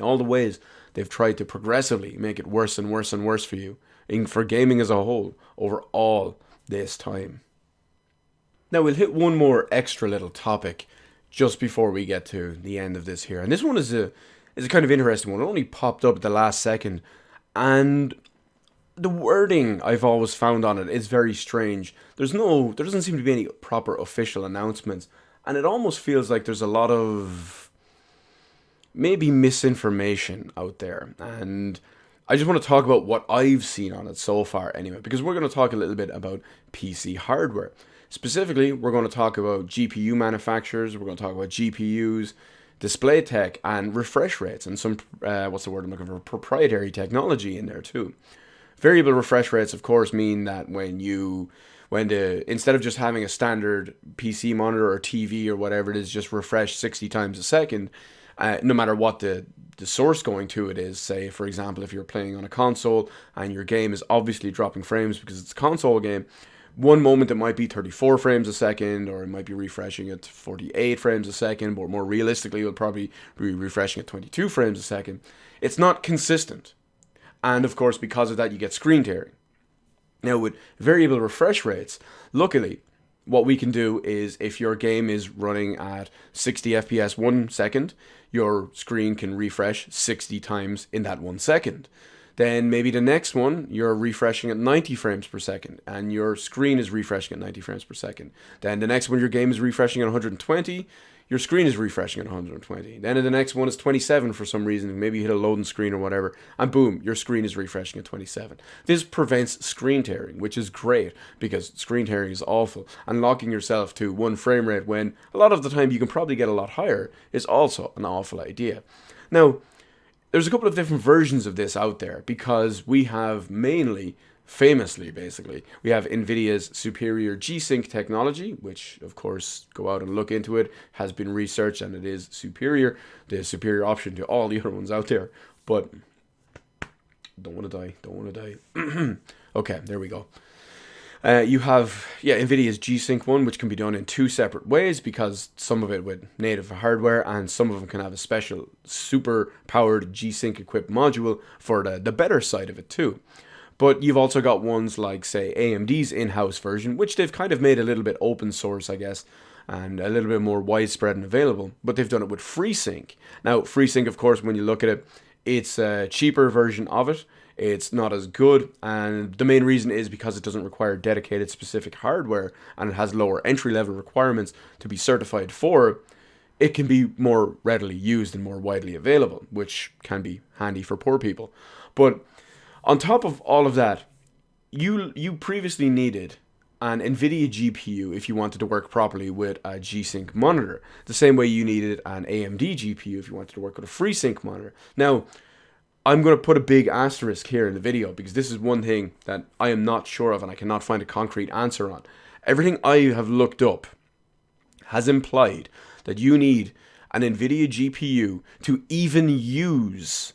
all the ways they've tried to progressively make it worse and worse and worse for you, for gaming as a whole, over all this time. Now we'll hit one more extra little topic just before we get to the end of this here, and this one is a kind of interesting one. It only popped up at the last second, and the wording I've always found on it is very strange. There doesn't seem to be any proper official announcements, and it almost feels like there's a lot of maybe misinformation out there. And I just want to talk about what I've seen on it so far anyway, because we're going to talk a little bit about PC hardware. Specifically, we're going to talk about GPU manufacturers, we're going to talk about GPUs, display tech, and refresh rates, and some, proprietary technology in there too. Variable refresh rates, of course, mean that instead of just having a standard PC monitor or TV or whatever it is, just refresh 60 times a second, no matter what the source going to it is. Say, for example, if you're playing on a console and your game is obviously dropping frames because it's a console game, one moment it might be 34 frames a second, or it might be refreshing at 48 frames a second, but more realistically, it'll probably be refreshing at 22 frames a second. It's not consistent. And of course, because of that, you get screen tearing. Now, with variable refresh rates, luckily, what we can do is if your game is running at 60 FPS 1 second, your screen can refresh 60 times in that 1 second. Then maybe the next one, you're refreshing at 90 frames per second, and your screen is refreshing at 90 frames per second. Then the next one, your game is refreshing at 120, your screen is refreshing at 120. Then the next one is 27 for some reason. Maybe you hit a loading screen or whatever. And boom, your screen is refreshing at 27. This prevents screen tearing, which is great because screen tearing is awful. And locking yourself to 1 frame rate when a lot of the time you can probably get a lot higher is also an awful idea. Now, there's a couple of different versions of this out there because we have famously, we have NVIDIA's superior G-Sync technology, which, of course, go out and look into it, has been researched, and it is superior, the superior option to all the other ones out there. But, don't want to die. Okay, there we go. You have, NVIDIA's G-Sync one, which can be done in 2 separate ways because some of it with native hardware and some of them can have a special super powered G-Sync equipped module for the better side of it too. But you've also got ones like, say, AMD's in-house version, which they've kind of made a little bit open source, I guess, and a little bit more widespread and available. But they've done it with FreeSync. Now, FreeSync, of course, when you look at it, it's a cheaper version of it. It's not as good, and the main reason is because it doesn't require dedicated specific hardware, and it has lower entry level requirements to be certified for. It can be more readily used and more widely available, which can be handy for poor people. But on top of all of that, you previously needed an NVIDIA GPU if you wanted to work properly with a G-Sync monitor. The same way you needed an AMD GPU if you wanted to work with a FreeSync monitor. Now, I'm going to put a big asterisk here in the video because this is one thing that I am not sure of and I cannot find a concrete answer on. Everything I have looked up has implied that you need an NVIDIA GPU to even use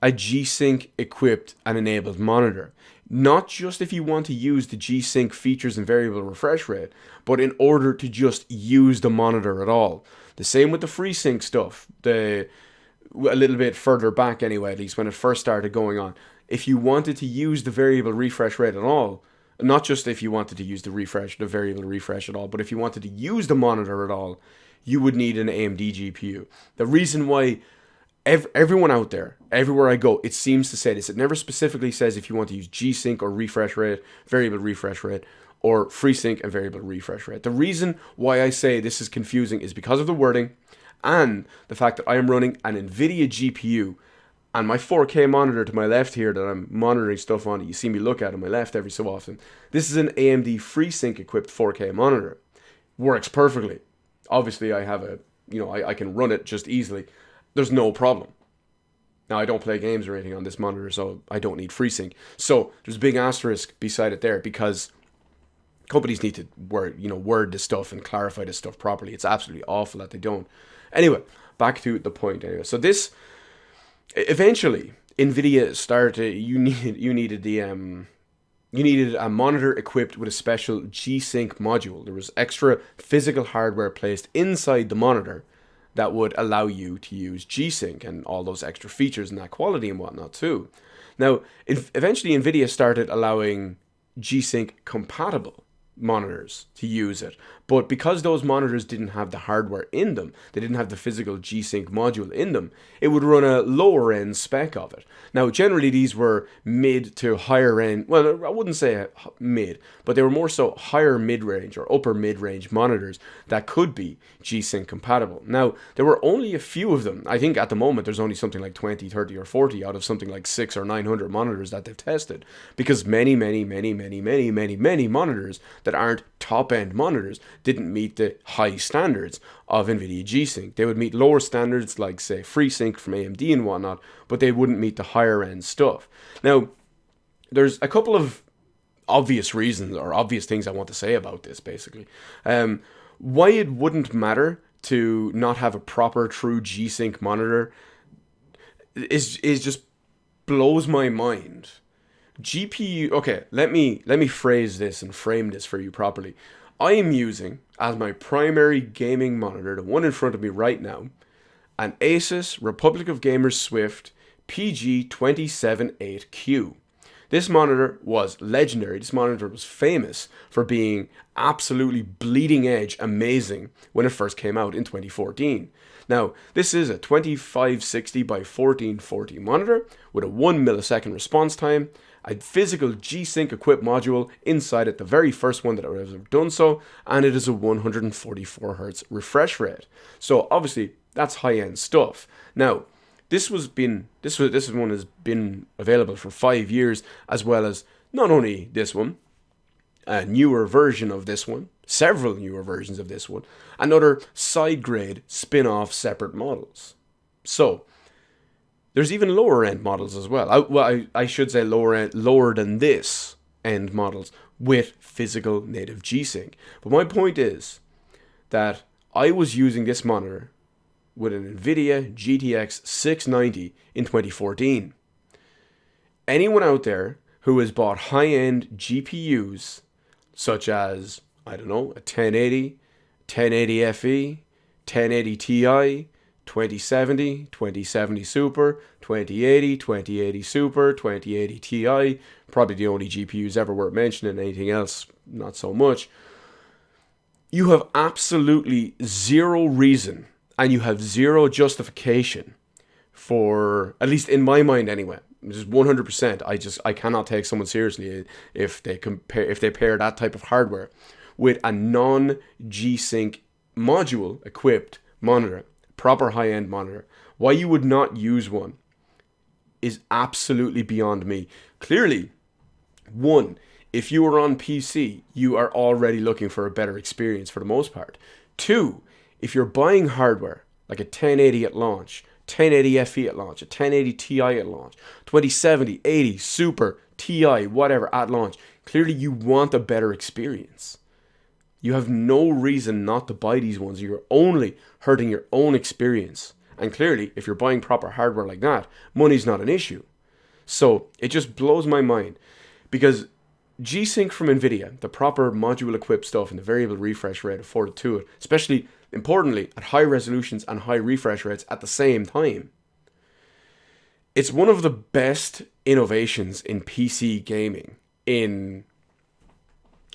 a G-Sync equipped and enabled monitor. Not just if you want to use the G-Sync features and variable refresh rate, but in order to just use the monitor at all. The same with the FreeSync stuff. A little bit further back anyway, at least when it first started going on. If you wanted to use the variable refresh rate at all, not just if you wanted to use the variable refresh at all, but if you wanted to use the monitor at all, you would need an AMD GPU. The reason why everyone out there, everywhere I go, it seems to say this. It never specifically says if you want to use G-Sync or refresh rate, variable refresh rate, or FreeSync and variable refresh rate. The reason why I say this is confusing is because of the wording and the fact that I am running an NVIDIA GPU and my 4K monitor to my left here that I'm monitoring stuff on, that you see me look at on my left every so often. This is an AMD FreeSync equipped 4K monitor. Works perfectly. Obviously I have I can run it just easily. There's no problem. Now, I don't play games or anything on this monitor, so I don't need FreeSync. So there's a big asterisk beside it there because companies need to word this stuff and clarify this stuff properly. It's absolutely awful that they don't. Anyway, back to the point. Anyway, so this eventually NVIDIA started. You needed a monitor equipped with a special G-Sync module. There was extra physical hardware placed inside the monitor that would allow you to use G-Sync and all those extra features and that quality and whatnot too. Now, eventually NVIDIA started allowing G-Sync compatible monitors to use it. But because those monitors didn't have the hardware in them, they didn't have the physical G-Sync module in them, it would run a lower end spec of it. Now, generally these were mid to higher end, well, I wouldn't say mid, but they were more so higher mid-range or upper mid-range monitors that could be G-Sync compatible. Now, there were only a few of them. I think at the moment there's only something like 20, 30 or 40 out of something like 600 or 900 monitors that they've tested, because many monitors that aren't top-end monitors didn't meet the high standards of NVIDIA G-Sync. They would meet lower standards like, say, FreeSync from AMD and whatnot, but they wouldn't meet the higher-end stuff. Now, there's a couple of obvious reasons or obvious things I want to say about this, basically. Why it wouldn't matter to not have a proper, true G-Sync monitor is just blows my mind. GPU, okay, let me phrase this and frame this for you properly. I am using, as my primary gaming monitor, the one in front of me right now, an Asus Republic of Gamers Swift PG278Q. This monitor was legendary. This monitor was famous for being absolutely bleeding edge amazing when it first came out in 2014. Now, this is a 2560 by 1440 monitor with a 1 millisecond response time, a physical G-Sync equipped module inside it, the very first one that I've ever done so, and it is a 144Hz refresh rate. So obviously that's high-end stuff. Now, this one has been available for 5 years, as well as not only this one, a newer version of this one, several newer versions of this one, and other side grade spin-off separate models. So there's even lower end models as well. I should say lower than this end models with physical native G-Sync. But my point is that I was using this monitor with an NVIDIA GTX 690 in 2014. Anyone out there who has bought high-end GPUs such as, I don't know, a 1080, 1080 FE, 1080 Ti, 2070, 2070 Super, 2080, 2080 Super, 2080 Ti, probably the only GPUs ever worth mentioning, anything else, not so much. You have absolutely zero reason and you have zero justification for, at least in my mind anyway, just 100%. I cannot take someone seriously if they pair that type of hardware with a non G-Sync module equipped monitor, proper high end monitor. Why you would not use one is absolutely beyond me. Clearly, one, if you are on PC, you are already looking for a better experience for the most part. Two, if you're buying hardware like a 1080 at launch, 1080 FE at launch, a 1080 Ti at launch, 2070, 80, Super, Ti, whatever at launch, clearly you want a better experience. You have no reason not to buy these ones. You're only hurting your own experience. And clearly, if you're buying proper hardware like that, money's not an issue. So it just blows my mind because G-Sync from NVIDIA, the proper module equipped stuff and the variable refresh rate afforded to it, especially importantly at high resolutions and high refresh rates at the same time, it's one of the best innovations in PC gaming in,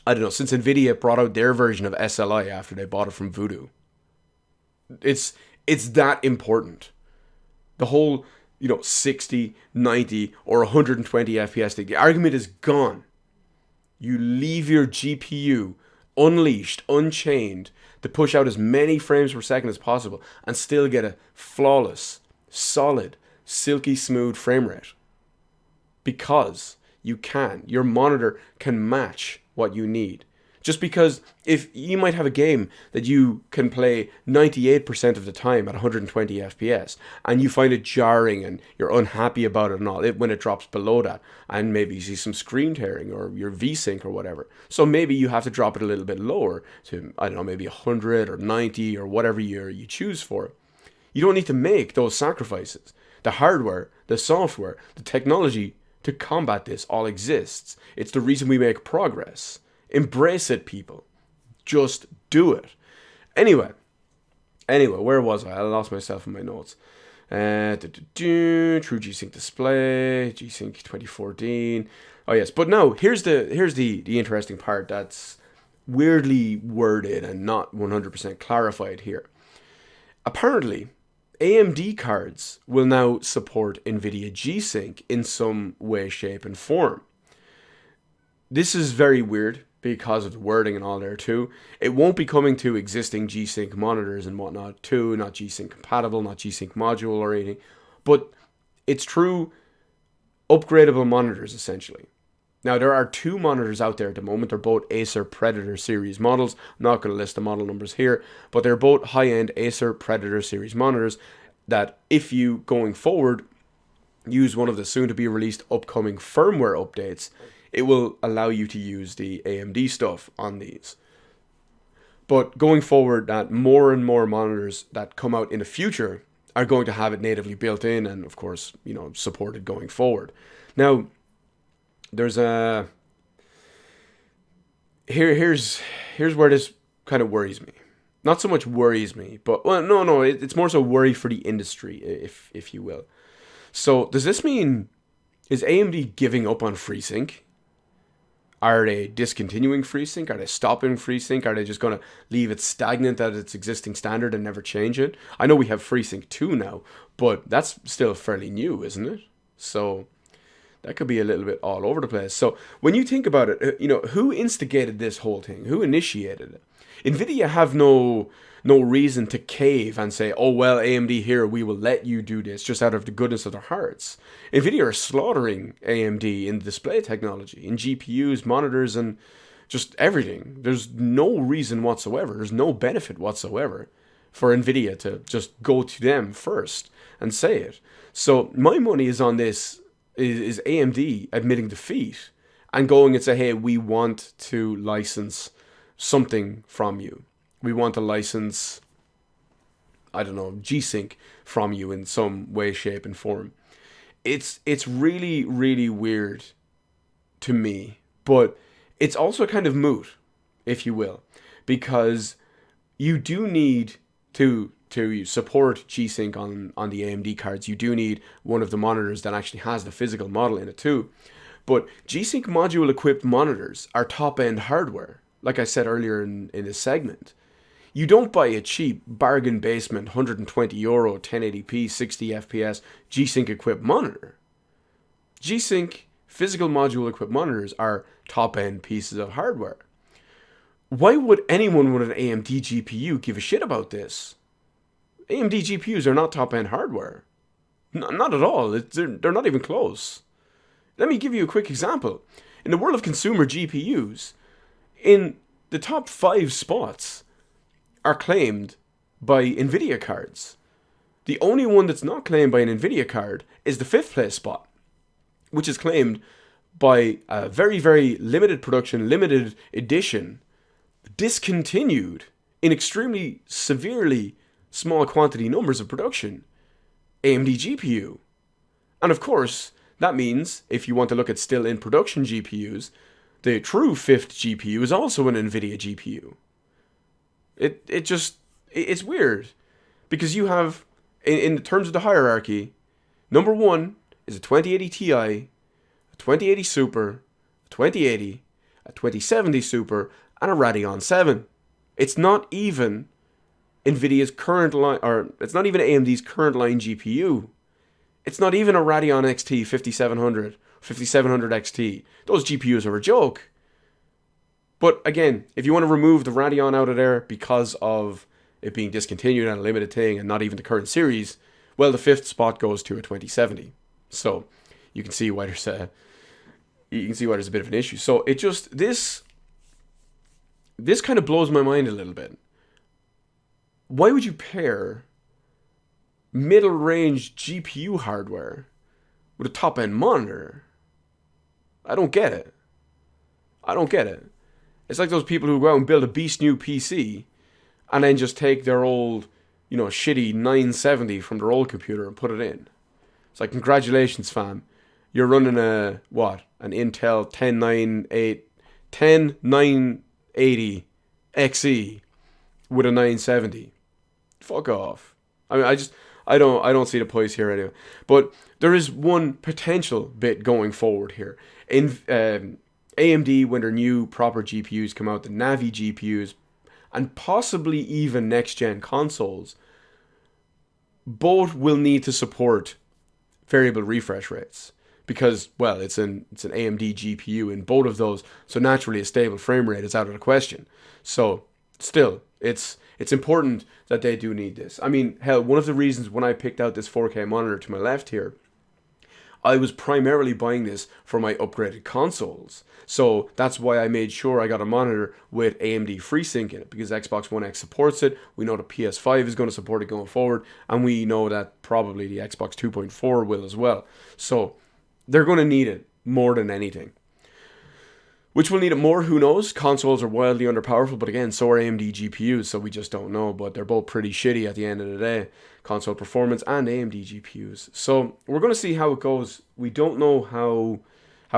I don't know, since NVIDIA brought out their version of SLI after they bought it from Voodoo. It's that important. The whole, 60, 90, or 120 FPS thing, the argument is gone. You leave your GPU unleashed, unchained, to push out as many frames per second as possible and still get a flawless, solid, silky smooth frame rate. Because you can. Your monitor can match what you need. Just because if you might have a game that you can play 98% of the time at 120 FPS and you find it jarring and you're unhappy about it and all, when it drops below that, and maybe you see some screen tearing or your V-Sync or whatever. So maybe you have to drop it a little bit lower to, I don't know, maybe 100 or 90 or whatever you choose for. You don't need to make those sacrifices. The hardware, the software, the technology to combat this all exists. It's the reason we make progress. Embrace it, people. Just do it. Anyway, where was I lost myself in my notes. True G-Sync display, G-Sync 2014. Oh yes, but no, here's the interesting part that's weirdly worded and not 100% clarified here. Apparently, AMD cards will now support NVIDIA G-Sync in some way, shape, and form. This is very weird because of the wording and all there too. It won't be coming to existing G-Sync monitors and whatnot too, not G-Sync compatible, not G-Sync module or anything, but it's true upgradable monitors essentially. Now there are two monitors out there at the moment. They're both Acer Predator series models. I'm not going to list the model numbers here, but they're both high-end Acer Predator series monitors that if you, going forward, use one of the soon-to-be released upcoming firmware updates, it will allow you to use the AMD stuff on these. But going forward, that more and more monitors that come out in the future are going to have it natively built in and, of course, supported going forward. Now, there's a... Here's where this kind of worries me. Not so much worries me, but... Well, no, it's more so worry for the industry, if you will. So, does this mean... Is AMD giving up on FreeSync? Are they discontinuing FreeSync? Are they stopping FreeSync? Are they just going to leave it stagnant at its existing standard and never change it? I know we have FreeSync 2 now, but that's still fairly new, isn't it? So that could be a little bit all over the place. So when you think about it, who instigated this whole thing? Who initiated it? NVIDIA have no reason to cave and say, oh, well, AMD here, we will let you do this just out of the goodness of their hearts. NVIDIA are slaughtering AMD in display technology, in GPUs, monitors, and just everything. There's no reason whatsoever. There's no benefit whatsoever for NVIDIA to just go to them first and say it. So my money is on this, is AMD admitting defeat and going and say, hey, we want to license something from you. We want to license, I don't know, G-Sync from you in some way, shape, and form. It's really, really weird to me, but it's also kind of moot, if you will, because you do need to support G-Sync on the AMD cards. You do need one of the monitors that actually has the physical model in it too. But G-Sync module equipped monitors are top-end hardware, like I said earlier in this segment. You don't buy a cheap bargain basement €120 1080p 60 FPS G-Sync equipped monitor. G-Sync physical module equipped monitors are top-end pieces of hardware. Why would anyone with an AMD GPU give a shit about this? AMD GPUs are not top-end hardware. Not at all. They're not even close. Let me give you a quick example. In the world of consumer GPUs, in the top 5 spots are claimed by NVIDIA cards. The only one that's not claimed by an NVIDIA card is the 5th place spot, which is claimed by a very, very limited production, limited edition, discontinued in extremely severely small quantity numbers of production, AMD GPU. And of course, that means if you want to look at still in production GPUs, the true 5th GPU is also an NVIDIA GPU. It's weird, because you have, in terms of the hierarchy, number 1 is a 2080 Ti, a 2080 Super, a 2080, a 2070 Super, and a Radeon 7. It's not even NVIDIA's current line, or it's not even AMD's current line GPU. It's not even a Radeon XT 5700, 5700 XT. Those GPUs are a joke. But again, if you want to remove the Radeon out of there because of it being discontinued and a limited thing and not even the current series, well, the 5th spot goes to a 2070. So you can see why there's a bit of an issue. So it just, this kind of blows my mind a little bit. Why would you pair middle range GPU hardware with a top end monitor? I don't get it. It's like those people who go out and build a beast new PC and then just take their old, shitty 970 from their old computer and put it in. It's like, congratulations, fam. You're running an Intel 10980 XE with a 970. Fuck off. I mean, I don't see the point here anyway. But there is one potential bit going forward here. In AMD, when their new proper GPUs come out, the Navi GPUs, and possibly even next-gen consoles, both will need to support variable refresh rates. Because, well, it's an AMD GPU in both of those, so naturally a stable frame rate is out of the question. So, still, it's important that they do need this. I mean, hell, one of the reasons when I picked out this 4K monitor to my left here, I was primarily buying this for my upgraded consoles. So that's why I made sure I got a monitor with AMD FreeSync in it, because Xbox One X supports it. We know the PS5 is going to support it going forward, and we know that probably the Xbox 2.4 will as well. So they're going to need it more than anything. Which will need it more, who knows? Consoles are wildly underpowerful, but again, so are AMD GPUs, so we just don't know. But they're both pretty shitty at the end of the day. Console performance and AMD GPUs. So we're going to see how it goes. We don't know how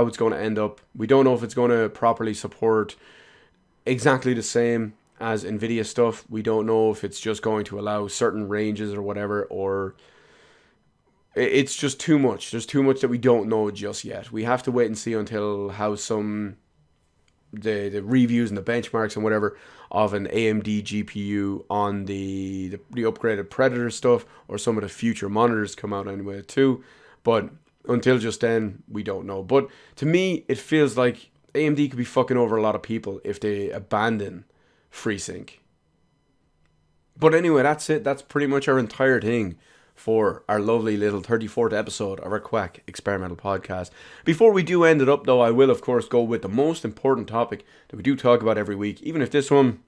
it's going to end up. We don't know if it's going to properly support exactly the same as NVIDIA stuff. We don't know if it's just going to allow certain ranges or whatever, or it's just too much. There's too much that we don't know just yet. We have to wait and see until how the reviews and the benchmarks and whatever of an AMD GPU on the upgraded Predator stuff, or some of the future monitors come out anyway too. But until just then, we don't know. But to me, it feels like AMD could be fucking over a lot of people if they abandon FreeSync. But anyway, that's it. That's pretty much our entire thing for our lovely little 34th episode of our Quack Experimental Podcast. Before we do end it up, though, I will, of course, go with the most important topic that we do talk about every week, even if this one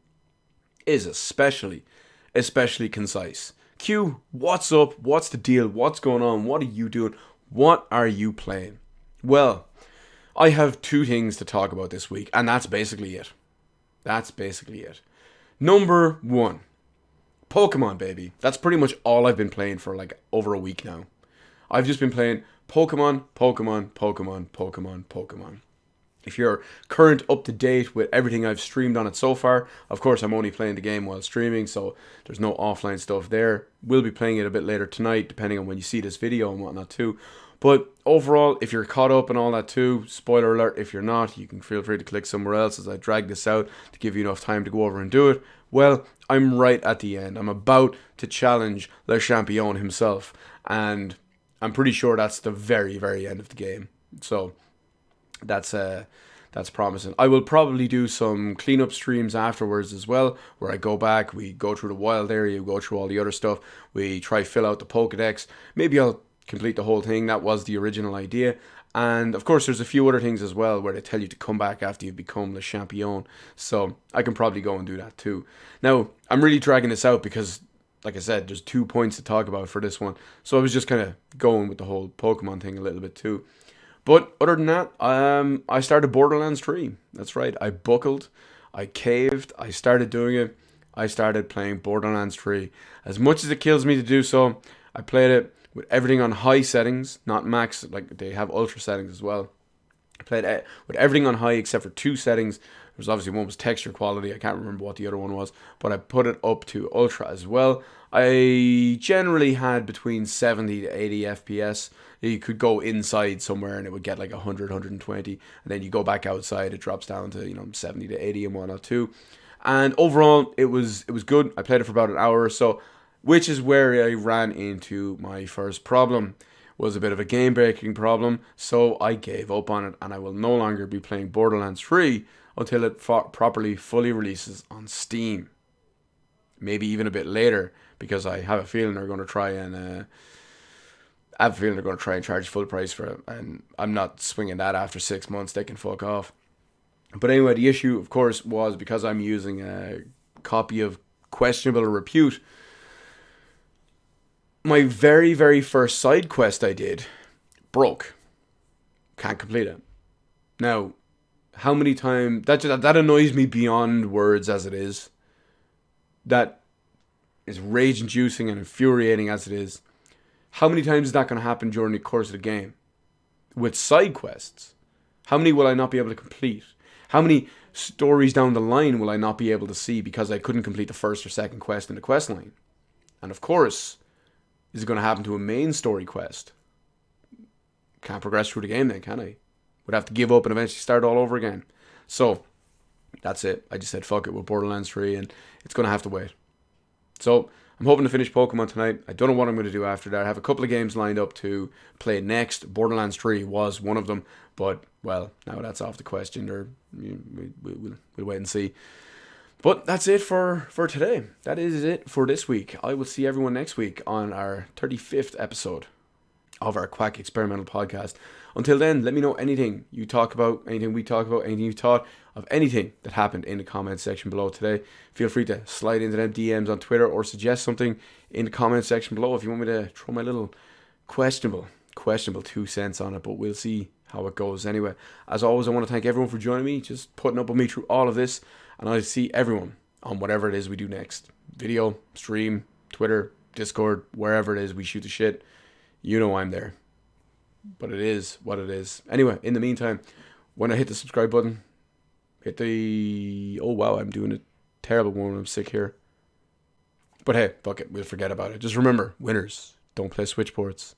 is especially concise. Q, what's up? What's the deal? What's going on? What are you doing? What are you playing? Well, I have 2 things to talk about this week, and that's basically it. Number 1. Pokemon, baby. That's pretty much all I've been playing for like over a week now. I've just been playing Pokemon. If you're current up to date with everything I've streamed on it so far, of course I'm only playing the game while streaming, so there's no offline stuff there. We'll be playing it a bit later tonight, depending on when you see this video and whatnot too. But overall, if you're caught up and all that too, spoiler alert, if you're not, you can feel free to click somewhere else as I drag this out to give you enough time to go over and do it. Well, I'm right at the end. I'm about to challenge Le Champion himself, and I'm pretty sure that's the very, very end of the game. So that's promising. I will probably do some cleanup streams afterwards as well, where I go back, we go through the wild area, we go through all the other stuff, we try fill out the Pokedex. Maybe I'll complete the whole thing. That was the original idea. And of course, there's a few other things as well where they tell you to come back after you've become Le Champion. So I can probably go and do that too. Now, I'm really dragging this out because, like I said, there's 2 points to talk about for this one. So I was just kind of going with the whole Pokemon thing a little bit too. But other than that, I started Borderlands 3. That's right. I buckled. I caved. I started doing it. I started playing Borderlands 3. As much as it kills me to do so, I played it with everything on high settings, not max. Like, they have ultra settings as well. I played it with everything on high except for 2 settings. There was obviously one was texture quality. I can't remember what the other one was. But I put it up to ultra as well. I generally had between 70 to 80 FPS. You could go inside somewhere and it would get like 100, 120. And then you go back outside, it drops down to, 70 to 80 and whatnot too. And overall, it was good. I played it for about an hour or so, which is where I ran into my first problem. It was a bit of a game-breaking problem, so I gave up on it, and I will no longer be playing Borderlands 3 until it properly fully releases on Steam. Maybe even a bit later, because I have a feeling they're going to try and charge full price for it, and I'm not swinging that after 6 months. They can fuck off. But anyway, the issue, of course, was because I'm using a copy of questionable repute. My very, very first side quest I did broke. Can't complete it. Now, how many times... That annoys me beyond words as it is. That is rage-inducing and infuriating as it is. How many times is that going to happen during the course of the game? With side quests, how many will I not be able to complete? How many stories down the line will I not be able to see because I couldn't complete the first or second quest in the quest line? And of course, is it going to happen to a main story quest? Can't progress through the game then, can I? Would have to give up and eventually start all over again. So, that's it. I just said fuck it with Borderlands 3 and it's going to have to wait. So, I'm hoping to finish Pokemon tonight. I don't know what I'm going to do after that. I have a couple of games lined up to play next. Borderlands 3 was one of them. But, well, now that's off the question. We'll wait and see. But that's it for today. That is it for this week. I will see everyone next week on our 35th episode of our Quack Experimental Podcast. Until then, let me know anything you talk about, anything we talk about, anything you thought of anything that happened in the comment section below today. Feel free to slide into them DMs on Twitter or suggest something in the comment section below if you want me to throw my little questionable 2 cents on it, but we'll see how it goes. Anyway, as always, I want to thank everyone for joining me, just putting up with me through all of this, and I'll see everyone on whatever it is we do next. Video, stream, Twitter, Discord, wherever it is we shoot the shit. You know I'm there. But it is what it is. Anyway, in the meantime, when I hit the subscribe button, hit the... Oh, wow, I'm doing a terrible one when I'm sick here. But hey, fuck it, we'll forget about it. Just remember, winners don't play switchboards.